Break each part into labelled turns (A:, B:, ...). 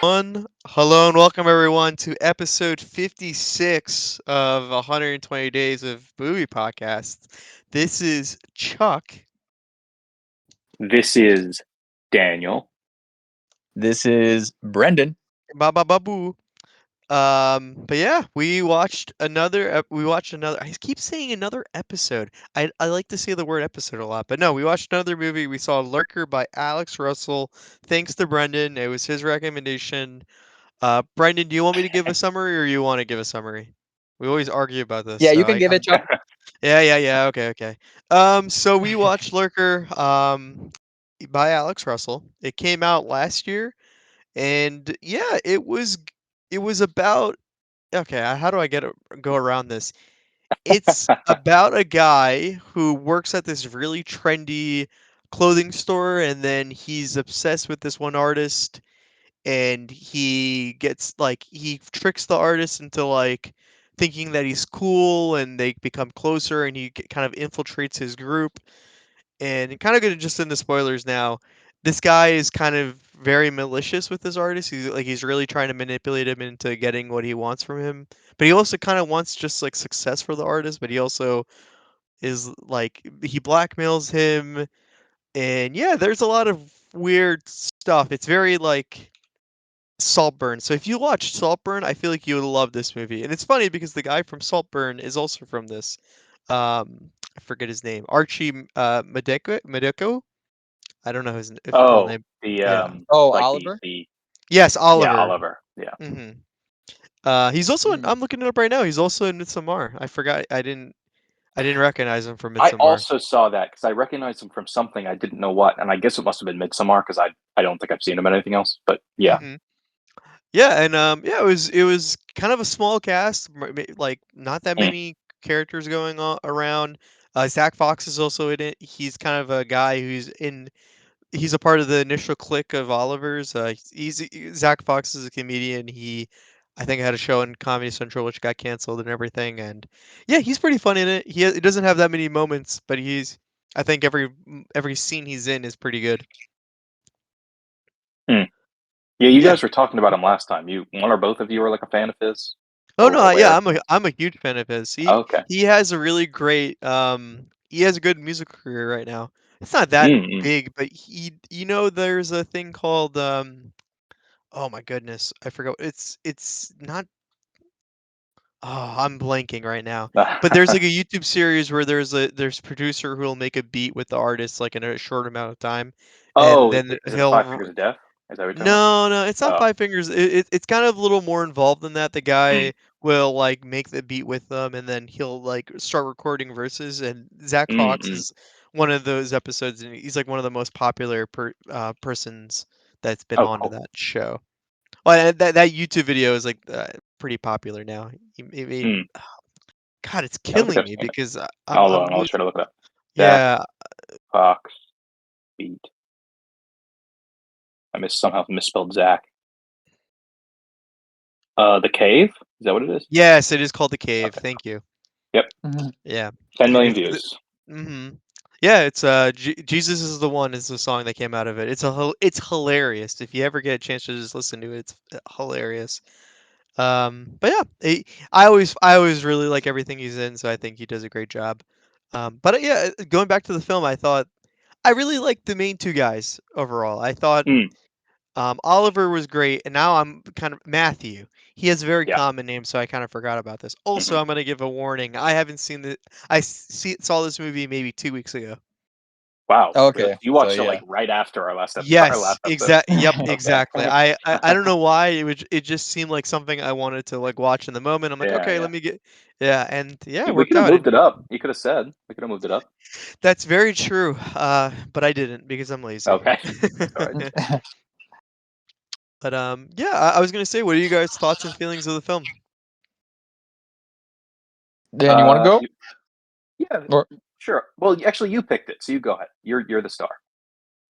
A: Hello and welcome everyone to episode 56 of 120 Days of Movie Podcast. This is Chuck.
B: This is Daniel.
C: This is Brendan.
A: Ba ba ba boo. But yeah, we watched another. I keep saying another episode. I like to say the word episode a lot, but no, we watched another movie. We saw Lurker by Alex Russell. Thanks to Brendan. It was his recommendation. Brendan, do you want me to give a summary or you want to give a summary? We always argue about this.
C: Yeah,
A: So
C: you can give it, Chuck.
A: yeah. Okay. So we watched Lurker, by Alex Russell. It came out last year, and yeah, it was about okay. How do I go around this? It's about a guy who works at this really trendy clothing store, and then he's obsessed with this one artist and he tricks the artist into thinking that he's cool and they become closer and kind of infiltrates his group and kind of gonna just in the spoilers now. This guy is kind of very malicious with this artist. He's really trying to manipulate him into getting what he wants from him, but he also kind of wants just like success for the artist, but he also is like he blackmails him. And yeah, there's a lot of weird stuff. It's very like Saltburn. So if you watch Saltburn, I feel like you would love this movie. And it's funny because the guy from Saltburn is also from this. I forget his name. Archie Madeko. I don't know his full
B: Oh,
A: name.
B: the
A: Yeah.
B: like
C: Oliver.
B: the
A: Yes,
B: yeah,
A: Oliver.
B: Oliver. Yeah.
A: hmm he's also in,
C: Hmm.
A: I'm looking it up right now. He's also in Midsommar. I forgot. I didn't recognize him from
B: I
A: Midsommar.
B: also saw that because I recognized him from something I didn't know what, and I guess it must have been Midsommar because I don't think I've seen him in anything else. But yeah.
A: hmm Yeah, and yeah, it was kind of a small cast, like not that
B: Mm.
A: many characters going on around. Zach Fox is also in it. He's kind of a guy who's in. He's a part of the initial clique of Oliver's. Zach Fox is a comedian. I think, had a show in Comedy Central which got canceled and everything. And yeah, he's pretty funny in it. He doesn't have that many moments, but I think every scene he's in is pretty good.
B: Mm. Yeah, you
A: Yeah.
B: guys were talking about him last time. One or both of you were like a fan of his,
A: Oh
B: or
A: no, yeah,
B: aware.
A: I'm a huge fan of his.
B: Okay.
A: He has a really great he has a good music career right now. It's not that
B: Mm-mm.
A: big, but there's a thing called oh my goodness, I forgot. It's not oh, I'm blanking right now. But there's like a YouTube series where there's a producer who'll make a beat with the artist like in a short amount of time and
B: Oh,
A: then
B: is it Five Fingers of Death? Is that what you're talking about?
A: no, it's not
B: Oh.
A: Five Fingers. It's kind of a little more involved than that. The
B: Mm.
A: guy will like make the beat with them, and then he'll like start recording verses. And Zach Fox
B: Mm-mm.
A: is one of those episodes, and he's like one of the most popular persons that's been
B: Oh,
A: on to
B: cool.
A: that show. Well, and that YouTube video is like pretty popular now. He made
B: Mm.
A: God, it's
B: I don't think
A: killing
B: I've
A: me
B: seen it.
A: because
B: Hold
A: I'm
B: on, I'll
A: losing.
B: try to look it up. Zach
A: Yeah,
B: Fox beat. Somehow misspelled Zach. The Cave? Is that what it is?
A: yes, it is called The Cave.
B: Okay.
A: Thank you.
B: Yep.
A: Yeah,
B: 10 million
A: it's
B: views.
A: Mhm. Yeah, it's Jesus is the One is the song that came out of it. It's hilarious. If you ever get a chance to just listen to it, it's hilarious. But yeah, I always really like everything he's in, so I think he does a great job. But yeah, going back to the film, I thought I really liked the main two guys overall. I thought
B: Mm.
A: Oliver was great, and now I'm kind of Matthew. He has a very
B: Yeah.
A: common name, so I kind of forgot about this. Also,
B: Mhm.
A: I'm gonna give a warning. I haven't seen the. Saw this movie maybe 2 weeks ago.
B: Wow. Really?
C: Okay,
B: You
C: so
B: watched it like
C: yeah.
B: right after our
A: Yes,
B: last episode.
A: Yep,
B: Okay.
A: exactly. I don't know why it just seemed like something I wanted to like watch in the moment. I'm like,
B: Yeah,
A: okay,
B: yeah.
A: let me get yeah, and yeah, it
B: We
A: worked
B: could have
A: out.
B: moved it up. You could have said we could have moved it up.
A: That's very true. But I didn't because I'm lazy.
B: Okay. All right.
A: But yeah, I was gonna say, what are you guys' thoughts and feelings of the film?
C: Dan, you want to go?
B: Yeah,
C: Or
B: sure. Well, actually, you picked it, so you go ahead. You're the star.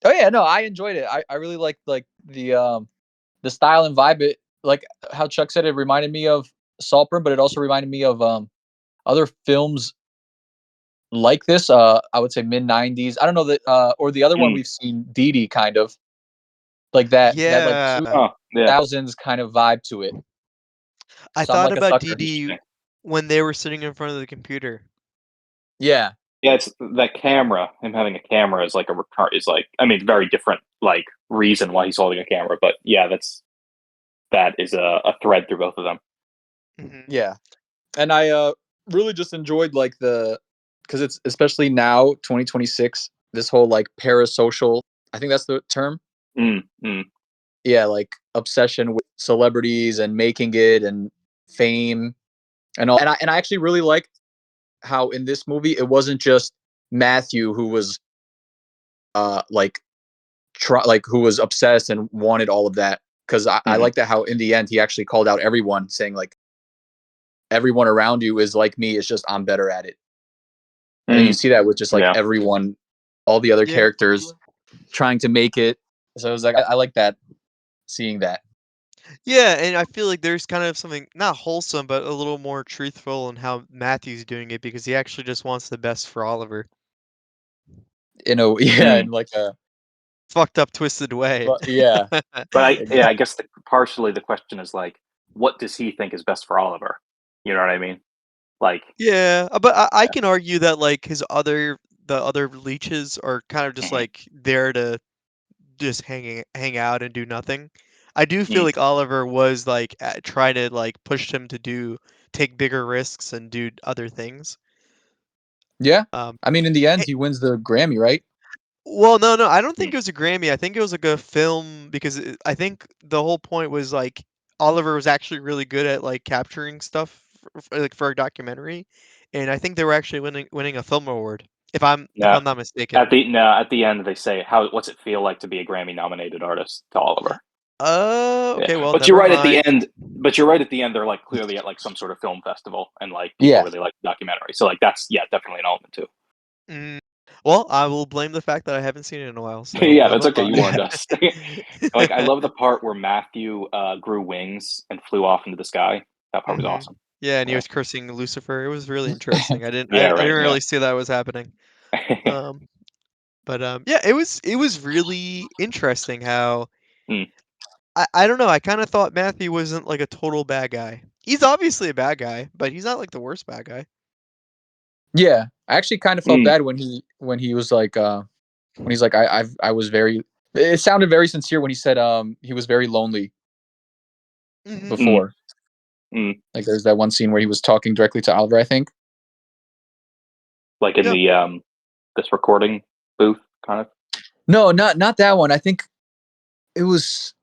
C: oh yeah, no, I enjoyed it. I really liked like the style and vibe. It like how Chuck said, it reminded me of Saltburn, but it also reminded me of other films like this. I would say mid '90s. I don't know that or the other one
B: Mm.
C: we've seen, Dee Dee, kind of like that. That like
A: Yeah.
B: Huh. Yeah.
C: thousands kind of vibe to it.
A: I
C: So I'm
A: thought
C: like a
A: about
C: sucker.
A: DD when they were sitting in front of the computer.
C: Yeah,
B: Yeah, it's that camera. Him having a camera is like is like, I mean, very different like reason why he's holding a camera, but yeah, that is a thread through both of them.
A: Mhm.
C: yeah. And I really just enjoyed like because it's especially now 2026 this whole like parasocial, I think that's the term.
B: Mm, mm,
C: Yeah, like obsession with celebrities and making it and fame and all. And I actually really liked how in this movie it wasn't just Matthew who was like who was obsessed and wanted all of that, because I
B: mhm,
C: like that how in the end he actually called out everyone, saying like everyone around you is like me, it's just I'm better at it. And you
B: mm,
C: see that with just like
B: yeah.
C: everyone, all the other
A: Yeah.
C: characters trying to make it. So it was like I like that, seeing that.
A: Yeah, and I feel like there's kind of something not wholesome, but a little more truthful in how Matthew's doing it because he actually just wants the best for Oliver.
C: You know, yeah,
B: Mm.
C: and like
A: Fucked up, twisted way.
C: but yeah,
B: But I
C: exactly.
B: guess partially the question is like, what does he think is best for Oliver? You know what I mean? Like,
A: Yeah, but I
B: yeah.
A: can argue that like the other leeches are kind of just
B: Mhm,
A: like there to just hang out and do nothing. I do feel
B: mm,
A: like Oliver was like trying to like push him to take bigger risks and do other things.
C: Yeah.
A: Um,
C: I mean, in the end, he wins the Grammy, right?
A: Well, no, I don't think
B: mm,
A: it was a Grammy. I think it was like a film because I think the whole point was like Oliver was actually really good at like capturing stuff like for a documentary, and I think they were actually winning a film award. If
B: yeah.
A: I'm not mistaken.
B: At the end they say, what's it feel like to be a Grammy nominated artist to Oliver?
A: Oh,
B: Yeah.
A: okay. Well,
B: But you're
A: never
B: right at the
A: mind.
B: end. But you're right at the end. They're like clearly at like some sort of film festival, and like people
C: Yeah.
B: really like the documentary. So like that's, yeah, definitely an element too.
A: Mm, well, I will blame the fact that I haven't seen it in a while, so
B: Yeah,
A: blah
B: that's
A: blah
B: okay.
A: blah.
B: You warned us. Like I love the part where Matthew grew wings and flew off into the sky. That part was
A: hmm
B: awesome.
A: Yeah, and he
B: Yeah.
A: was cursing Lucifer. It was really interesting.
B: Yeah.
A: I
B: Right.
A: didn't
B: Yeah.
A: really see that was happening. Um, but yeah, it was really interesting how
B: Mm,
A: I don't know. I kind of thought Matthew wasn't like a total bad guy. He's obviously a bad guy, but he's not like the worst bad guy.
C: Yeah. I actually kind of felt
B: mm,
C: bad when he was like when he's like I was very, it sounded very sincere when he said he was very lonely
A: hmm
B: mm,
C: before.
B: mm.
C: Like there's that one scene where he was talking directly to Oliver, I think.
B: Like in
A: Yeah.
B: the this recording booth, kind of.
C: No, not that one. I think it was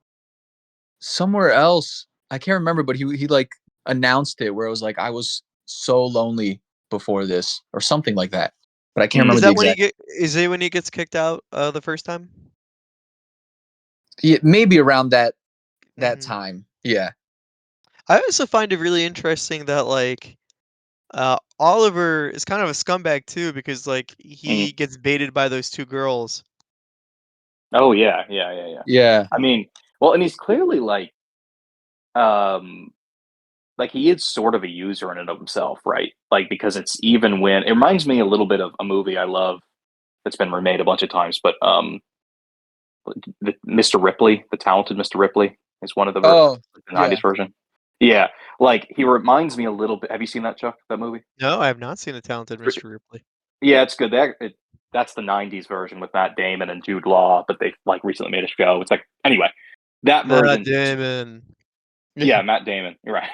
C: somewhere else. I can't remember, but he like announced it where it was like I was so lonely before this or something like that. But I can't
B: Mm,
C: remember the exact.
A: Is it when he gets kicked out the first time?
C: Yeah, maybe around that
A: hmm
C: time. Yeah.
A: I also find it really interesting that like Oliver is kind of a scumbag too because like
B: mm.
A: he gets baited by those two girls.
B: Oh yeah, yeah, yeah, yeah.
C: Yeah.
B: I mean, well, and he's clearly um, like he is sort of a user in and of himself, right? Like because it's even when it reminds me a little bit of a movie I love that's been remade a bunch of times, but Mr. Ripley, the talented Mr. Ripley, is one of
C: Oh,
B: the '90s
C: yeah.
B: version. Yeah, like he reminds me a little bit. Have you seen that, Chuck? That movie?
A: No, I have not seen The Talented Mr. Ripley.
B: Yeah, it's good. That's the '90s version with Matt Damon and Jude Law, but they like recently made a show. It's like anyway, that
A: Matt
B: version.
A: Damon.
B: Yeah, Matt Damon. You're right.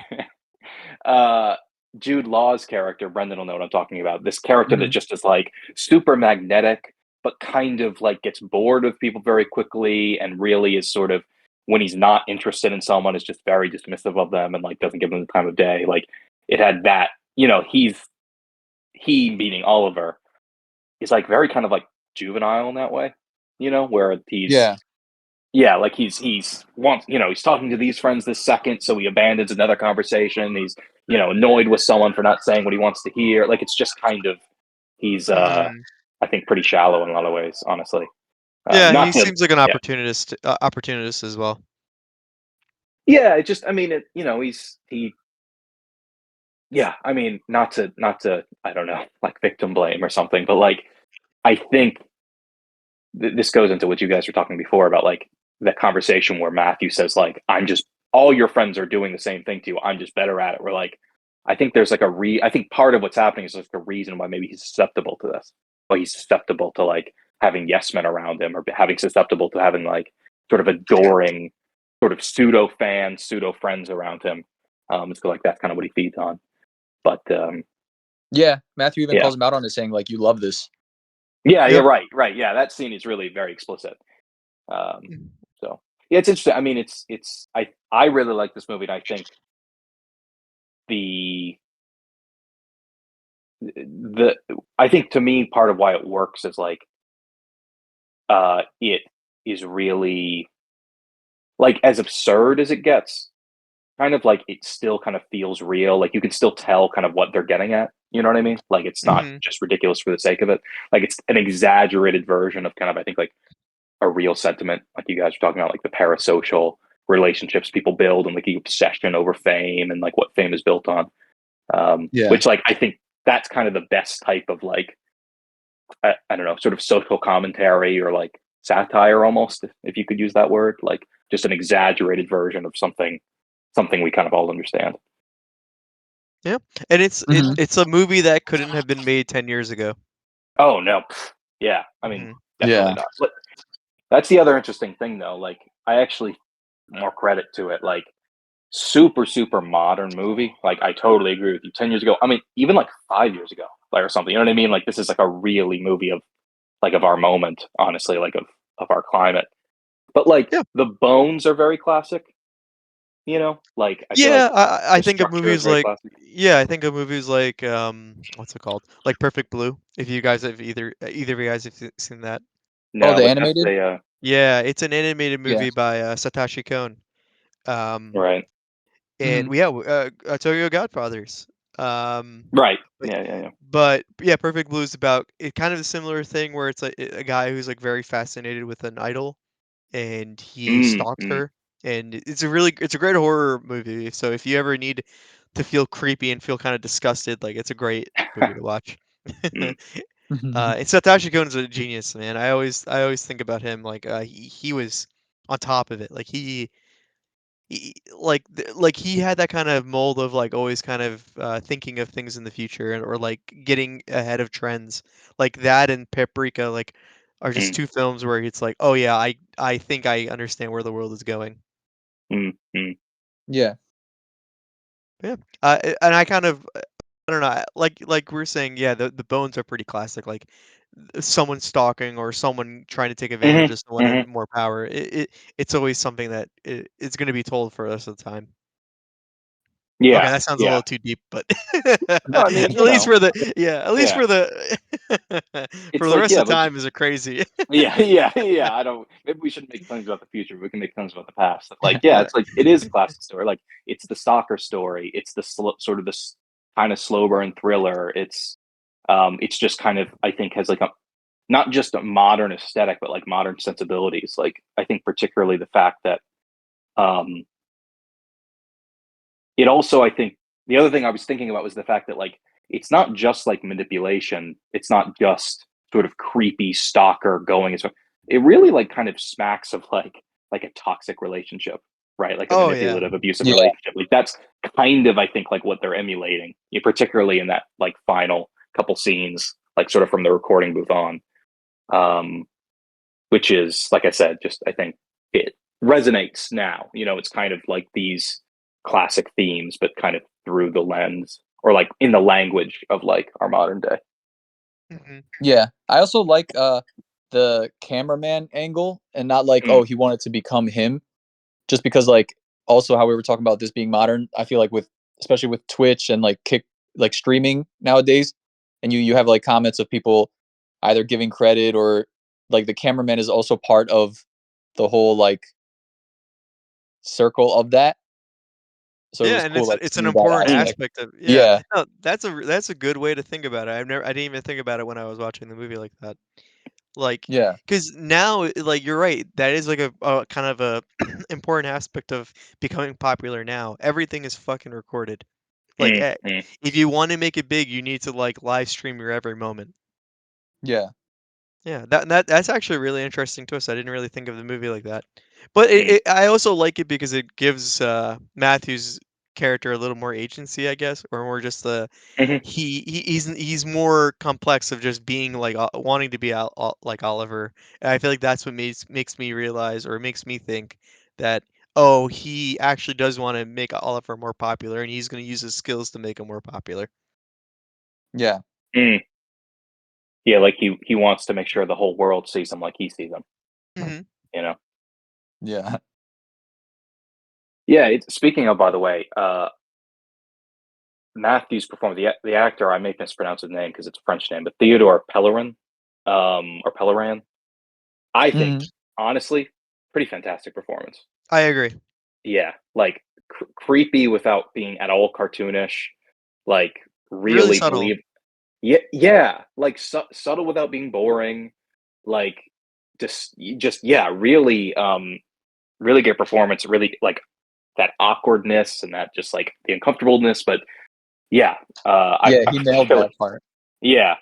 B: uh, Jude Law's character, Brendan will know what I'm talking about. This character that
C: Mhm.
B: just is like super magnetic, but kind of like gets bored of people very quickly, and really is sort of when he's not interested in someone, is just very dismissive of them and like doesn't give them the time of day. Like it had that. You know, he meaning Oliver is like very kind of like juvenile in that way. You know, where he's
C: Yeah.
B: yeah, like he's wants, you know, he's talking to these friends this second, so he abandons another conversation. He's, you know, annoyed with someone for not saying what he wants to hear. Like it's just kind of he's
A: hmm
B: I think pretty shallow in a lot of ways, honestly.
A: Yeah, he
B: Not to
A: seems like an
B: yeah.
A: opportunist as well.
B: Yeah, it just I mean it, you know, he yeah, I mean not to I don't know, like victim blame or something, but like I think this goes into what you guys were talking before about like the conversation where Matthew says like, I'm just, all your friends are doing the same thing to you. I'm just better at it. We're like, I think there's like I think part of what's happening is like a reason why maybe he's susceptible to this. Why he's susceptible to like having yes men around him, or having susceptible to having like sort of adoring, sort of pseudo fans, pseudo friends around him. So like that's kind of what he feeds on. But
C: Yeah, Matthew even
B: yeah,
C: calls him out on it, saying like, "You love this."
B: yeah,
A: Yep.
B: right. Yeah, that scene is really very explicit. Um,
A: Mhm.
B: so yeah, it's interesting. I mean, it's I really like this movie, and I think the the I think to me part of why it works is like it is really like as absurd as it gets, kind of like it still kind of feels real. Like you can still tell kind of what they're getting at. You know what I mean? Like it's not
A: Mhm.
B: just ridiculous for the sake of it. Like it's an exaggerated version of kind of I think like a real sentiment, like you guys were talking about, like the parasocial relationships people build and like the obsession over fame and like what fame is built on.
C: Yeah.
B: Which like I think that's kind of the best type of like I don't know, sort of social commentary or like satire almost, if you could use that word, like just an exaggerated version of something we kind of all understand.
A: Yeah, and
C: Mhm.
A: it's a movie that couldn't have been made 10 years ago.
B: Oh no, yeah, I mean
A: Mhm.
B: definitely
C: Yeah.
B: not. But that's the other interesting thing though. Like I actually more credit to it. Like super modern movie. Like I totally agree with you. 10 years ago, I mean even like 5 years ago, like or something. You know what I mean? Like this is like a really movie of like of our moment, honestly, like of our climate. But like
A: Yeah.
B: the bones are very classic. You know, like I feel like
A: Yeah, I
B: the
A: think of
B: structure is
A: movies
B: very
A: like
B: classic.
A: yeah, I think of movies like, what's it called? Like Perfect Blue, if you guys have either of you guys have seen that.
C: Oh,
B: No,
C: the
B: but that's
C: animated.
B: a
A: Yeah, it's an animated
C: Yeah.
A: movie by, Satoshi Kon. Um,
B: right,
A: and
C: Mhm.
A: yeah, Tokyo Godfathers. Um,
B: right,
A: but
B: yeah.
A: but yeah, Perfect Blue is about it kind of a similar thing where it's like a guy who's like very fascinated with an idol and he
B: Mm,
A: stalks
B: mm,
A: her, and it's a great horror movie. So if you ever need to feel creepy and feel kind of disgusted, like it's a great movie to watch.
B: mm,
A: And Satoshi Kon's a genius, man. I always think about him like he was on top of it. Like like he had that kind of mold of like always kind of thinking of things in the future or like getting ahead of trends. Like that and Paprika like are just
B: mm,
A: two films where it's like, oh yeah, I think I understand where the world is going.
B: mm.
C: Yeah.
A: Yeah, and I kind of I don't know, like we're saying, yeah, the bones are pretty classic. Like someone stalking or someone trying to take advantage
B: Hmm.
A: of someone
B: Hmm.
A: and more power. It's always something that it's going to be told for us of the time. Okay,
B: Yeah,
A: that sounds a
B: yeah.
A: little too deep, but
B: No, I mean,
A: at least for the yeah, at least
B: yeah.
A: for the for
B: It's
A: the
B: like,
A: rest
B: yeah,
A: of the
B: but
A: time is it crazy.
B: yeah. I don't. Maybe we shouldn't make claims about the future. But we can make claims about the past. Like, yeah, it's like it is a classic story. Like, it's the stalker story. It's the sort of this kind of slow burn thriller. It's just kind of I think has like a not just a modern aesthetic, but like modern sensibilities. Like, I think particularly the fact that um, it also I think the other thing I was thinking about was the fact that like it's not just like manipulation. It's not just sort of creepy stalker going as well. It really like kind of smacks of like a toxic relationship, right? Like a
A: Oh yeah.
B: manipulative, abusive
C: Yeah.
B: relationship. Like that's kind of I think like what they're emulating, particularly in that like final couple scenes, like sort of from the recording booth on, um, which is like I said, just I think it resonates now. It's kind of like these classic themes, but kind of through the lens or like in the language of like our modern day.
A: Mhm.
C: Yeah. I also like the cameraman angle, and not like,
B: Mm,
C: oh, he wanted to become him, just because like also how we were talking about this being modern. I feel like with especially with Twitch and like kick like streaming nowadays, and you have like comments of people either giving credit or like the cameraman is also part of the whole like circle of that. So it
A: Yeah,
C: was
A: and
C: cool like
A: it's an
C: seeing that
A: important
B: mm,
C: aspect.
A: aspect of yeah.
C: Yeah.
A: No, that's a good way to think about it. I didn't even think about it when I was watching the movie like that. Like,
C: Yeah.
A: because now, like you're right, that is like a kind of a important aspect of becoming popular now. Everything is fucking recorded. Like,
B: mm, mm,
A: if you want to make it big, you need to like live stream your every moment.
C: Yeah.
A: Yeah, that's actually a really interesting twist. I didn't really think of the movie like that. But
B: Mm.
A: I also like it because it gives Matthew's character a little more agency, I guess, or more just the
B: Mhm.
A: he's more complex of just being like wanting to be like Oliver. And I feel like that's what makes me realize or makes me think that oh, he actually does want to make Oliver more popular, and he's going to use his skills to make him more popular.
C: Yeah.
B: Mm. Yeah, like he wants to make sure the whole world sees him like he sees him.
A: Hmm.
B: You know.
C: Yeah.
B: Yeah. Speaking of, by the way, Matthew's performance, the actor, I may mispronounce his name because it's a French name, but Theodore Pellerin, or Pelleran, I think,
C: Mhm.
B: honestly, pretty fantastic performance.
A: I agree.
B: Yeah, like creepy without being at all cartoonish, like
A: Really
B: really
A: subtle.
B: believe. Yeah, yeah, like subtle without being boring, like just yeah, really, really good performance. Really like that awkwardness and that just like the uncomfortableness, but yeah,
C: Yeah,
B: I
C: he nailed
B: particularly
C: that part.
B: yeah,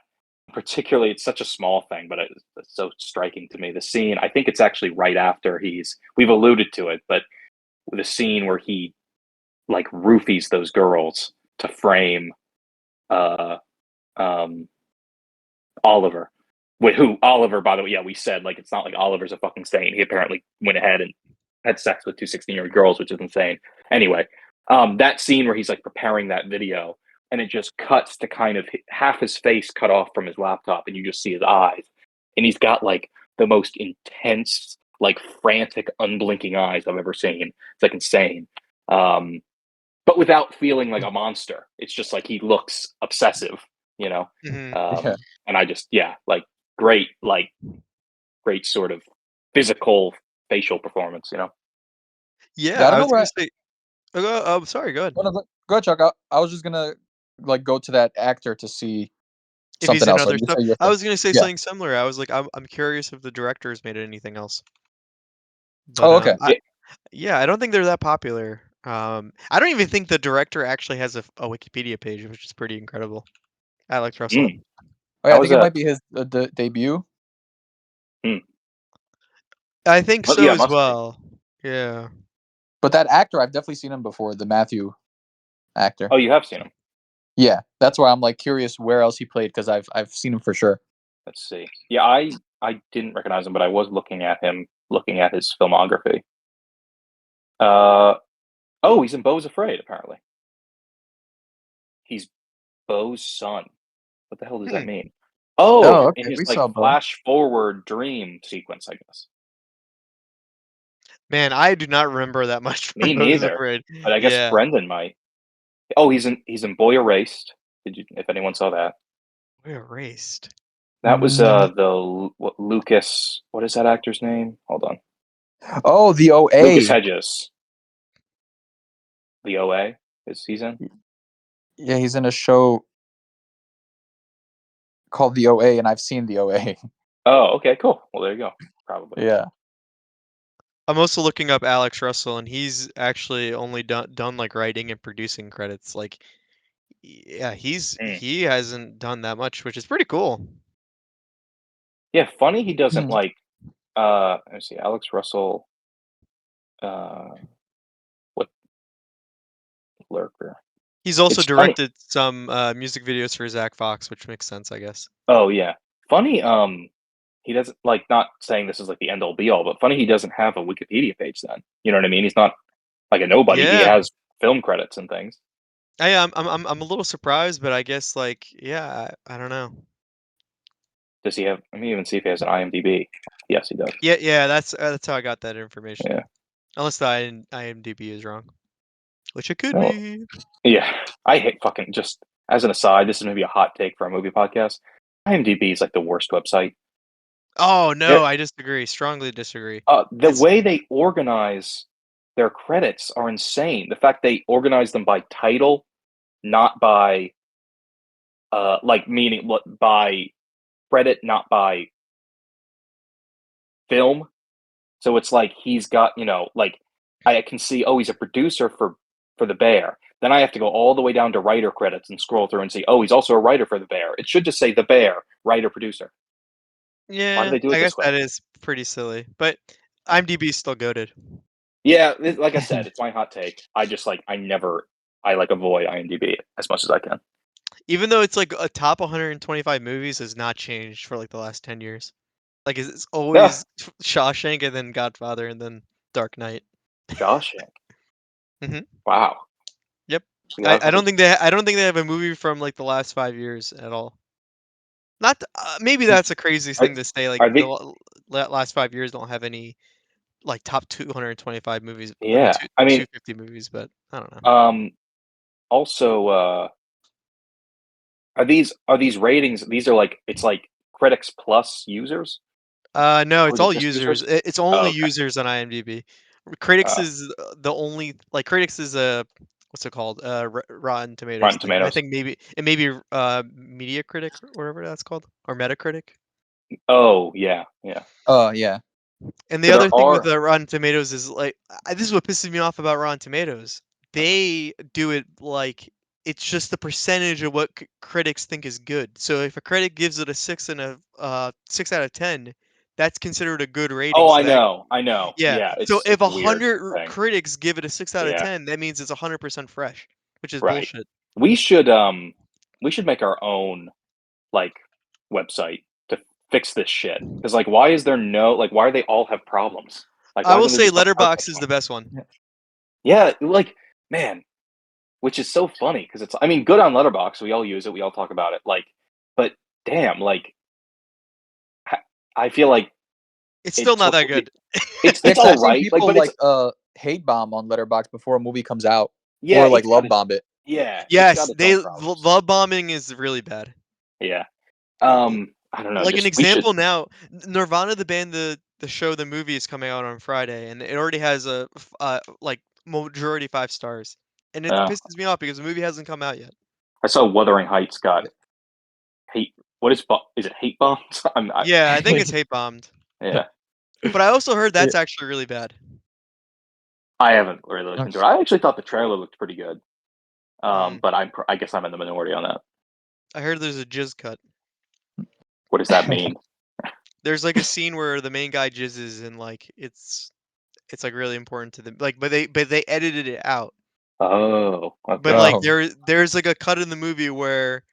B: particularly it's such a small thing, but it's so striking to me. The scene, I think it's actually right after we've alluded to it, but the scene where he like roofies those girls to frame uh um Oliver. Who Oliver, by the way, yeah, we said like it's not like Oliver's a fucking saint. He apparently went ahead and had sex with 2 16-year-old girls, which is insane. Anyway, that scene where he's like preparing that video and it just cuts to kind of half his face cut off from his laptop and you just see his eyes. And he's got like the most intense, like frantic, unblinking eyes I've ever seen. It's like insane. Um, but without feeling like a monster. It's just like he looks obsessive, you know.
A: Hmm.
C: Yeah.
B: And I just yeah, like great sort of physical facial performance, you know.
A: Yeah,
C: Yeah, I don't
A: I
C: know
A: was gonna
C: where.
A: say. Sorry, go ahead.
C: Oh, no, go ahead, Chuck. I was just gonna like go to that actor to see
A: If he's
C: something
A: in
C: else. Like
A: other
C: you
A: stuff,
C: say, your
A: I
C: thing.
A: was gonna say
C: Yeah.
A: something similar. I was like, I'm curious if the director's made anything else, but
C: Oh, okay.
B: Yeah.
A: yeah, I don't think they're that popular. I don't even think the director actually has a Wikipedia page, which is pretty incredible. Alex Russell.
B: Mm,
C: Oh, yeah,
B: that
C: I
B: was
C: think it
B: a
C: might be his debut.
B: mm.
A: I think
B: Well,
A: so
B: yeah,
A: as
B: must be.
A: well. Yeah.
C: But that actor, I've definitely seen him before. The Matthew actor.
B: Oh, you have seen him.
C: Yeah, that's why I'm like curious where else he played because I've seen him for sure.
B: Let's see. Yeah, I didn't recognize him, but I was looking at him, looking at his filmography. Uh oh, he's in Beau's Afraid. Apparently, he's Beau's son. What the hell does that
A: Hmm.
B: mean?
C: Oh,
B: Oh, in
C: okay.
B: his
C: We
B: like
C: saw Bo.
B: flash forward dream sequence, I guess.
A: Man, I do not remember that much from
B: Me
A: Those
B: neither.
A: Afraid.
B: But I guess
A: Yeah.
B: Brendan might. Oh, he's in Boy Erased. Did you? If anyone saw that,
A: We erased.
B: that was
C: Mm.
B: what Lucas. What is that actor's name? Hold on,
C: Oh, the
B: Lucas
C: OA.
B: Hedges. The OA is he's in.
C: Yeah, he's in a show called the OA, and I've seen the OA.
B: Oh, okay, cool. Well, there you go. Probably.
C: Yeah.
A: I'm also looking up Alex Russell, and he's actually only done like writing and producing credits. Like, yeah,
B: Mm.
A: he hasn't done that much, which is pretty cool.
B: Yeah, funny. He doesn't
C: Hmm.
B: like. Let's see, Alex Russell. Uh, what Lurker?
A: He's also
B: It's funny.
A: directed some music videos for Zach Fox, which makes sense, I guess.
B: Oh yeah, funny. He doesn't like not saying this is like the end all be all, but funny he doesn't have a Wikipedia page. Then you know what I mean? He's not like a nobody. He
A: Yeah,
B: has film credits and things.
A: I'm a little surprised, but I guess like yeah, I don't know.
B: Does he have? Let me even see if he has an IMDb. Yes, he does.
A: Yeah, that's how I got that information.
B: Yeah.
A: Unless the IMDb is wrong, which it could
B: No.
A: be.
B: Yeah. I hate fucking just as an aside. This is maybe a hot take for a movie podcast. IMDb is like the worst website.
A: Oh
B: There,
A: no, I disagree. Strongly disagree.
B: the
A: It's
B: way they organize their credits are insane. The fact they organize them by title, not by like meaning what by credit, not by film. So it's like he's got, like I can see, oh, he's a producer for the Bear. Then I have to go all the way down to writer credits and scroll through and see, oh, he's also a writer for the Bear. It should just say the Bear, writer producer. Why do
A: Yeah,
B: they do it
A: I guess
B: this way?
A: that is pretty silly, but IMDb is still goated.
B: Yeah, like I said, it's my hot take. I just like I like avoid IMDb as much as I can.
A: Even though it's like a top 125 movies has not changed for like the last 10 years. Like it's
B: Yeah,
A: always Shawshank and then Godfather and then Dark Knight.
B: Shawshank.
A: Hmm.
B: Wow.
A: Yep.
B: See, I've never.
A: I don't think they have a movie from like the last 5 years at all. Not maybe
B: Hmm,
A: that's a crazy
B: Are,
A: thing to say. Like
B: are
A: the
B: they?
A: last 5 years don't have any like top 225 movies. I mean,
B: Yeah. I mean,
A: 250 movies, but I don't know.
B: um. Also, are these ratings? These are like it's like critics plus users,
A: No,
B: or
A: it's
B: is it
A: all
B: just
A: users.
B: users?
A: It's
B: Oh,
A: only
B: okay.
A: users on IMDb. Critics
B: Uh,
A: is the only like Critics is a what's it called? Rotten Tomatoes
B: Rotten
A: thing, and I
B: Tomatoes.
A: think maybe Media Critic or whatever that's called, or Metacritic.
B: Oh, yeah, yeah.
C: Yeah.
A: And the
B: So
A: other
B: there
A: thing with
B: are.
A: the Rotten Tomatoes is like this is what pisses me off about Rotten Tomatoes. They do it like it's just the percentage of what critics think is good. So if a critic gives it a 6 out of 10, that's considered a good rating.
B: Oh,
A: So
B: I
A: that
B: know, I know.
A: yeah.
B: Yeah,
A: So
B: it's
A: if
B: a weird
A: 100
B: thing.
A: critics give it a 6 out of
B: Yeah,
A: 10, that means it's 100% fresh, which is
B: right.
A: bullshit.
B: We should make our own like website to fix this shit. Because like, why is there no like? Why do they all have problems? Like,
A: I
B: why
A: will
B: isn't there
A: say
B: just a
A: Letterbox
B: perfect
A: is
B: one?
A: the best one.
B: Yeah, like man, which is so funny because it's. I mean, good on Letterbox. We all use it. We all talk about it. Like, but damn, like, I feel like
A: It's
B: it
A: still not that
B: totally.
A: good.
B: It's
C: Yes,
B: all
C: I've seen
B: right. Like,
C: people
B: but it's
C: like hate bomb on Letterbox before a movie comes out,
B: yeah,
C: or like
B: it's got
C: love
B: its
C: bomb it.
B: yeah, it's got
A: Yes,
B: its
A: they
B: own problems.
A: love bombing is really bad.
B: Yeah. I don't know.
A: Like an
B: Just we should.
A: example now, Nirvana, the band, the show, the movie is coming out on Friday, and it already has like majority 5 stars, and it
B: Uh,
A: pisses me off because the movie hasn't come out yet.
B: I saw Wuthering Heights got hate. What is it? Hate bombs?
A: Yeah, I think it's hate bombed,
B: Yeah.
A: but I also heard
C: Yeah.
A: that's actually really bad.
B: I haven't really looked
C: Oh,
B: into it. I actually thought the trailer looked pretty good.
A: Mm.
B: But I guess I'm in the minority on that.
A: I heard there's a jizz cut.
B: What does that mean?
A: There's like a scene where the main guy jizzes, and like it's like really important to them. Like, but they edited it out.
B: Oh,
A: But
B: okay.
A: like
C: oh,
A: there's like a cut in the movie where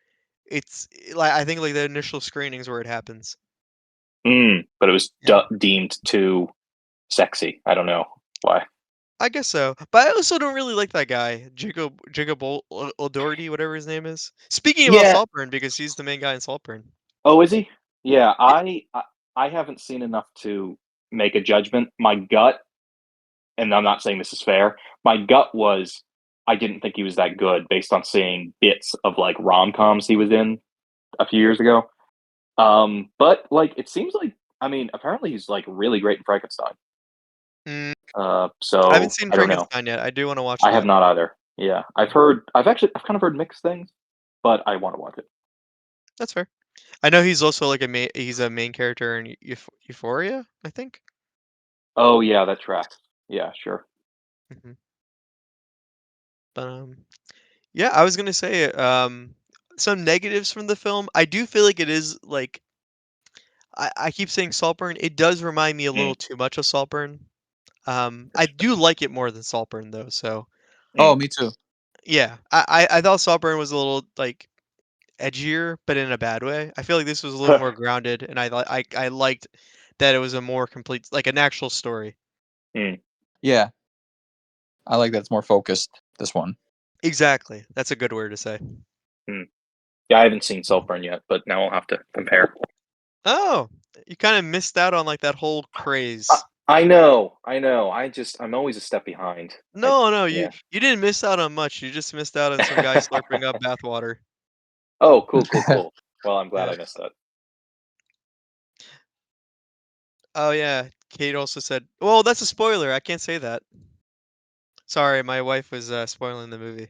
A: it's like I think like the initial screenings where it happens.
B: But it was
A: Yeah.
B: deemed too sexy. I don't know why.
A: I guess so. But I also don't really like that guy, Jacob O'Doherty, whatever his name is. Speaking about
B: Yeah.
A: Saltburn, because he's the main guy in Saltburn.
B: Oh, is he? Yeah.
A: Y-
B: I haven't seen enough to make a judgment. My gut, and I'm not saying this is fair. My gut was I didn't think he was that good based on seeing bits of like rom coms he was in a few years ago. But like it seems like I mean apparently he's like really great in Frankenstein.
A: Mm, I haven't
B: So
A: seen
B: I don't know.
A: Frankenstein yet. I do want to watch
B: I have
A: that.
B: not either. Yeah, I've kind of heard mixed things, but I want to watch it.
A: That's fair. I know he's also like he's a main character in Euphoria, I think.
B: Oh yeah, that tracks. Yeah, sure.
A: Hmm. But yeah, I was gonna say some negatives from the film. I do feel like it is like I keep saying Saltburn. It does remind me a
B: Mm,
A: little too much of Saltburn. I do like it more than Saltburn though. So
B: mm.
C: me too.
A: yeah, I thought Saltburn was a little like edgier, but in a bad way. I feel like this was a little more grounded, and I liked that it was a more complete, like an actual story.
B: Mm,
C: Yeah, I like that it's more focused. This one.
A: Exactly, that's a good word to say.
B: mm. Yeah, I haven't seen Saltburn yet, but now I'll have to compare.
A: Oh, you kind of missed out on like that whole
B: I,
A: craze.
B: I know, I know. I'm always a step behind.
A: No, no, you
B: Yeah.
A: you didn't miss out on much. You just missed out on some guy slurping up bathwater.
B: Oh, cool, cool, cool. Well, I'm glad
A: Yeah.
B: I missed that.
A: Oh yeah. Kate also said, "Well, that's a spoiler. I can't say that." Sorry, my wife was spoiling the movie.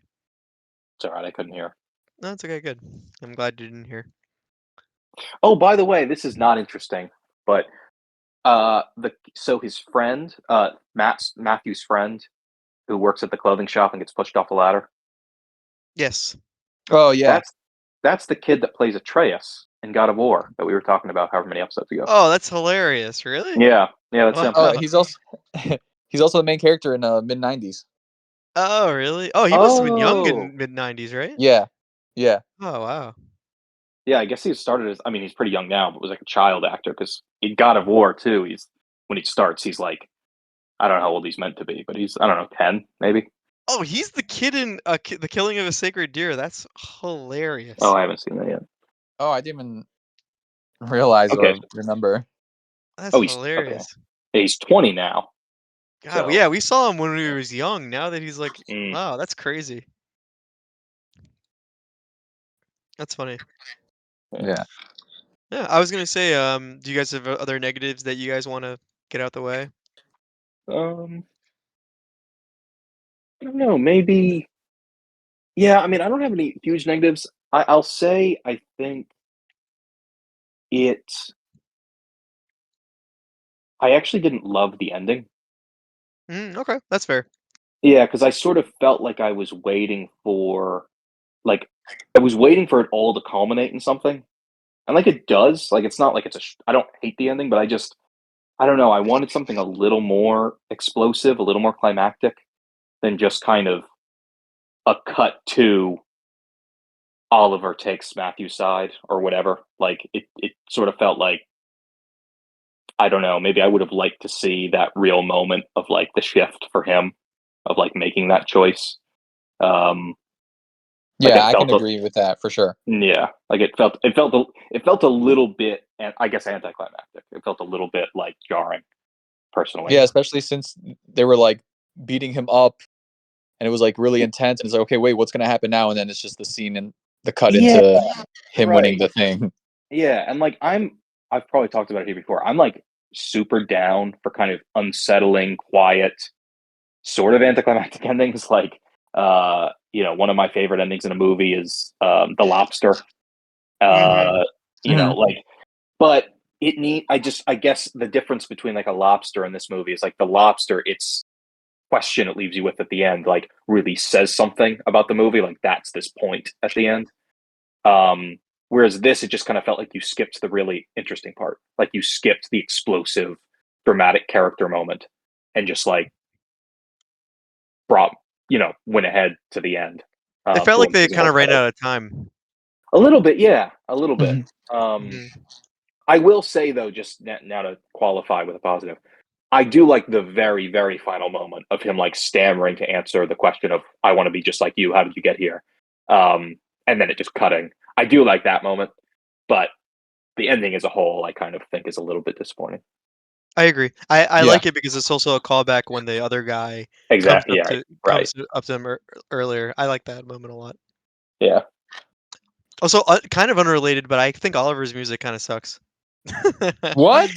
B: It's all right. I couldn't hear.
A: No, it's okay. Good. I'm glad you didn't hear.
B: Oh, by the way, this is not interesting, but the so his friend, Matthew's friend, who works at the clothing shop and gets pushed off the ladder.
A: Yes.
C: Oh yeah.
B: That's that's the kid that plays Atreus in God of War that we were talking about however many episodes ago.
A: Oh, that's hilarious! Really?
B: Yeah, that's him.
C: Oh,
A: Wow.
C: he's also he's also the main character in mid-90s.
A: Oh, really? Oh, he must have been young
B: Oh,
A: in mid-90s, right?
C: Yeah, yeah,
A: Oh, wow.
B: yeah. I guess he started as. I mean, he's pretty young now, but was like a child actor because in God of War too. He's when he starts, he's like I don't know how old he's meant to be, but he's I don't know 10 maybe.
A: Oh, he's the kid in The Killing of a Sacred Deer. That's
B: Oh,
A: hilarious.
B: I haven't seen that yet.
C: Oh, I didn't even realize
B: Okay.
C: or remember.
A: That's
B: Oh, he's okay.
A: hilarious.
B: Yeah, he's 20 now.
A: God,
B: So
A: yeah, we saw him when he was young. Now that he's like,
B: mm,
A: wow, that's crazy. That's funny.
B: yeah.
C: Yeah.
A: Yeah, I was gonna say, do you guys have other negatives that you guys want to get out the way?
B: Um, I don't know. Maybe. Yeah. I mean, I don't have any huge negatives. I'll say I think it. I actually didn't love the ending.
A: Okay, that's fair.
B: Yeah, because I sort of felt like I was waiting for, like, I was waiting for it all to culminate in something, and like it does. Like, it's not like it's a. I don't hate the ending, but I don't know. I wanted something a little more explosive, a little more climactic than just kind of a cut to Oliver takes Matthew's side or whatever. Like it sort of felt like I don't know, maybe I would have liked to see that real moment of like the shift for him of like making that choice. Um like
C: Yeah,
B: it
C: I can
B: felt a,
C: agree with that for sure.
B: yeah, like it felt a little bit and I guess anticlimactic. It felt a little bit like jarring personally.
C: Yeah, especially since they were like beating him up and it was like really intense and it's like, okay, wait, what's gonna happen now? And then it's just the scene and the cut
B: Yeah,
C: into him winning
B: right.
C: the thing.
B: Yeah, and like I've probably talked about it here before. I'm like super down for kind of unsettling, quiet, sort of anticlimactic endings. Like, one of my favorite endings in a movie is The Lobster.
A: Mm-hmm.
B: Uh,
C: Mhm.
B: like, but I guess the difference between like a lobster and this movie is like the lobster, its question it leaves you with at the end, like really says something about the movie. Like that's this point at the end. Um, Whereas this, it just kind of felt like you skipped the really interesting part. Like you skipped the explosive, dramatic character moment and just like brought, went ahead to to
A: It felt
B: what
A: like
B: was
A: they
B: his
A: kind of
B: whole
A: ran
B: setup.
A: out of time.
B: A little bit, yeah, a little bit.
C: Mhm.
B: Um,
A: Hmm.
B: I will say though, just now to qualify with a positive, I do like the very, very final moment of him like stammering to answer the question of "I want to be just like you. How did you get here?" And then it just cutting. I do like that moment, but the ending as a whole, I kind of think is a little bit disappointing.
A: I agree. I
C: Yeah.
A: like it because it's also a callback when the other guy
B: Exactly. Yeah. Right.
A: comes to him earlier. I like that moment a lot.
B: Yeah.
A: Also, kind of unrelated, but I think Oliver's music kind of sucks.
C: What?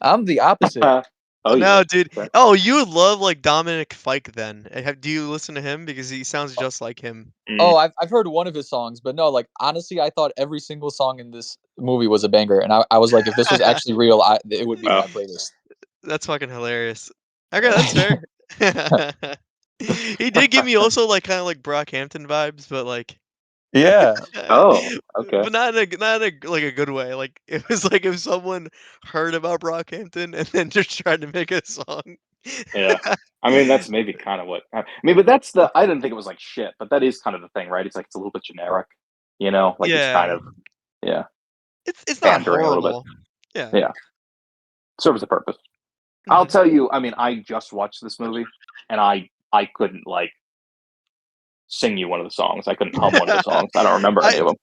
C: I'm the opposite.
B: Oh yeah.
A: No, dude.
B: Okay.
A: Oh, you would love like Dominic Fike then. Do you listen to him because he sounds just like him?
B: Mm.
C: Oh, I've heard one of his songs, but no, like honestly, I thought every single song in this movie was a banger, and I was like, if this was actually real, it would be in
B: Oh.
C: my playlist.
A: That's fucking hilarious. Okay, that's fair. He did give me also like kind of like Brockhampton vibes, but like,
C: Yeah.
B: Oh. Okay.
A: but not in a like a good way. Like it was like if someone heard about Brockhampton and then just tried to make a song.
B: Yeah. I mean, that's maybe kind of what. I mean, but that's the. I didn't think it was like shit, but that is kind of the thing, right? It's like it's a little bit generic, Like it's kind
A: Yeah,
B: of yeah,
A: it's not
B: pandering a little bit.
A: horrible. Yeah.
B: Yeah, serves a purpose. I'll
A: Mhm.
B: tell you. I mean, I just watched this movie, and I couldn't like sing you one of the songs. I couldn't hum one of the songs. I don't remember any of them.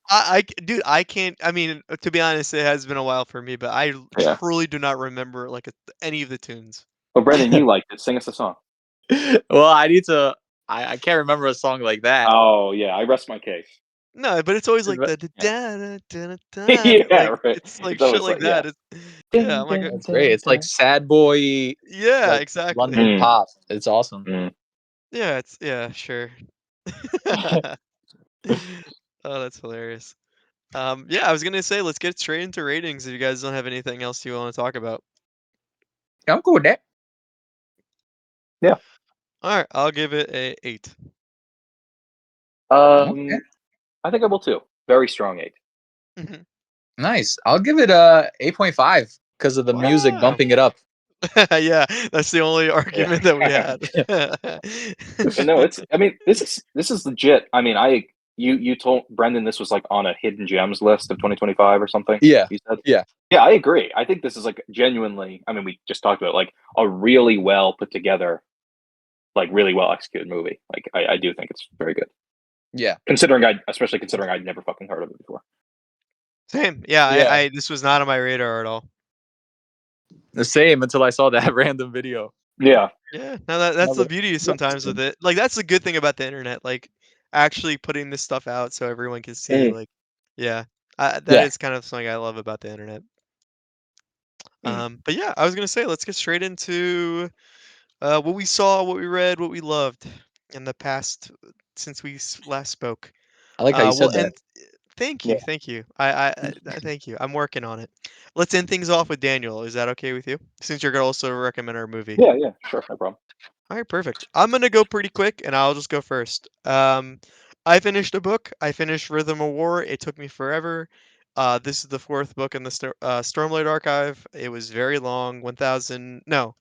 A: Dude, I can't. I mean, to be honest, it has been a while for me, but I
B: Yeah.
A: truly do not remember like any of the tunes.
B: But Brendan, you liked it. Sing us a song.
C: Well, I need to. I can't remember a song like that.
B: Oh yeah, I rest my case.
A: No, but it's always like
C: But
A: the da
B: Yeah.
A: da da da da da,
B: Yeah,
A: like
B: right.
A: it's like
B: It's
A: shit
B: always
A: like
B: like yeah.
A: that. It's, yeah,
B: Dun,
A: I'm like,
B: dun,
C: it's great.
B: dun,
C: It's like
B: dun.
C: sad boy,
A: yeah,
C: like
A: exactly.
C: London
B: Mm,
C: pop. It's awesome.
B: mm.
A: Yeah, it's yeah, sure. Oh, that's hilarious. Yeah, I was gonna say let's get straight into ratings if you guys don't have anything else you want to talk about.
C: I'm cool with that.
B: Yeah.
A: All right, I'll give it a 8.
C: Okay.
B: I think I will too. Very strong eight.
A: Mhm.
C: Nice. I'll give it 8.5 because of the music
A: Wow.
C: bumping it up.
A: Yeah, that's the only argument that we
B: Yeah.
A: had.
B: But no, it's. I mean, this is legit. I mean, you told Brendan this was like on a hidden gems list of 2025 or something.
C: Yeah.
B: You said.
C: Yeah.
B: Yeah, I agree. I think this is like genuinely. I mean, we just talked about like a really well put together, like really well executed movie. Like I do think it's very good.
C: Yeah.
B: Especially considering I'd never fucking heard of it before.
A: Same. Yeah,
C: Yeah.
A: I this was not on my radar at all.
C: The same until I saw that random video.
B: Yeah.
A: Yeah, no, that's the
C: Another
A: beauty sometimes with
C: interesting.
A: it. Like that's the good thing about the internet, like actually putting this stuff out so everyone can see.
B: Mhm.
A: Like, yeah, that
C: Yeah.
A: is kind of something I love about the internet.
B: Mhm.
A: But yeah, I was gonna say let's get straight into what we saw, what we read, what we loved in the past since we last spoke.
C: I like how you
A: We'll
C: said that.
A: end. Thank
B: Yeah.
A: you, thank you. Thank you. I'm working on it. Let's end things off with Daniel. Is that okay with you? Since you're gonna also recommend our movie.
B: Yeah. Yeah. Sure. No problem.
A: All right, perfect. I'm gonna go pretty quick, and I'll just go first. I finished a book. I finished Rhythm of War. It took me forever. This is the fourth book in the Stormlight Archive. It was very long. 1,000. No,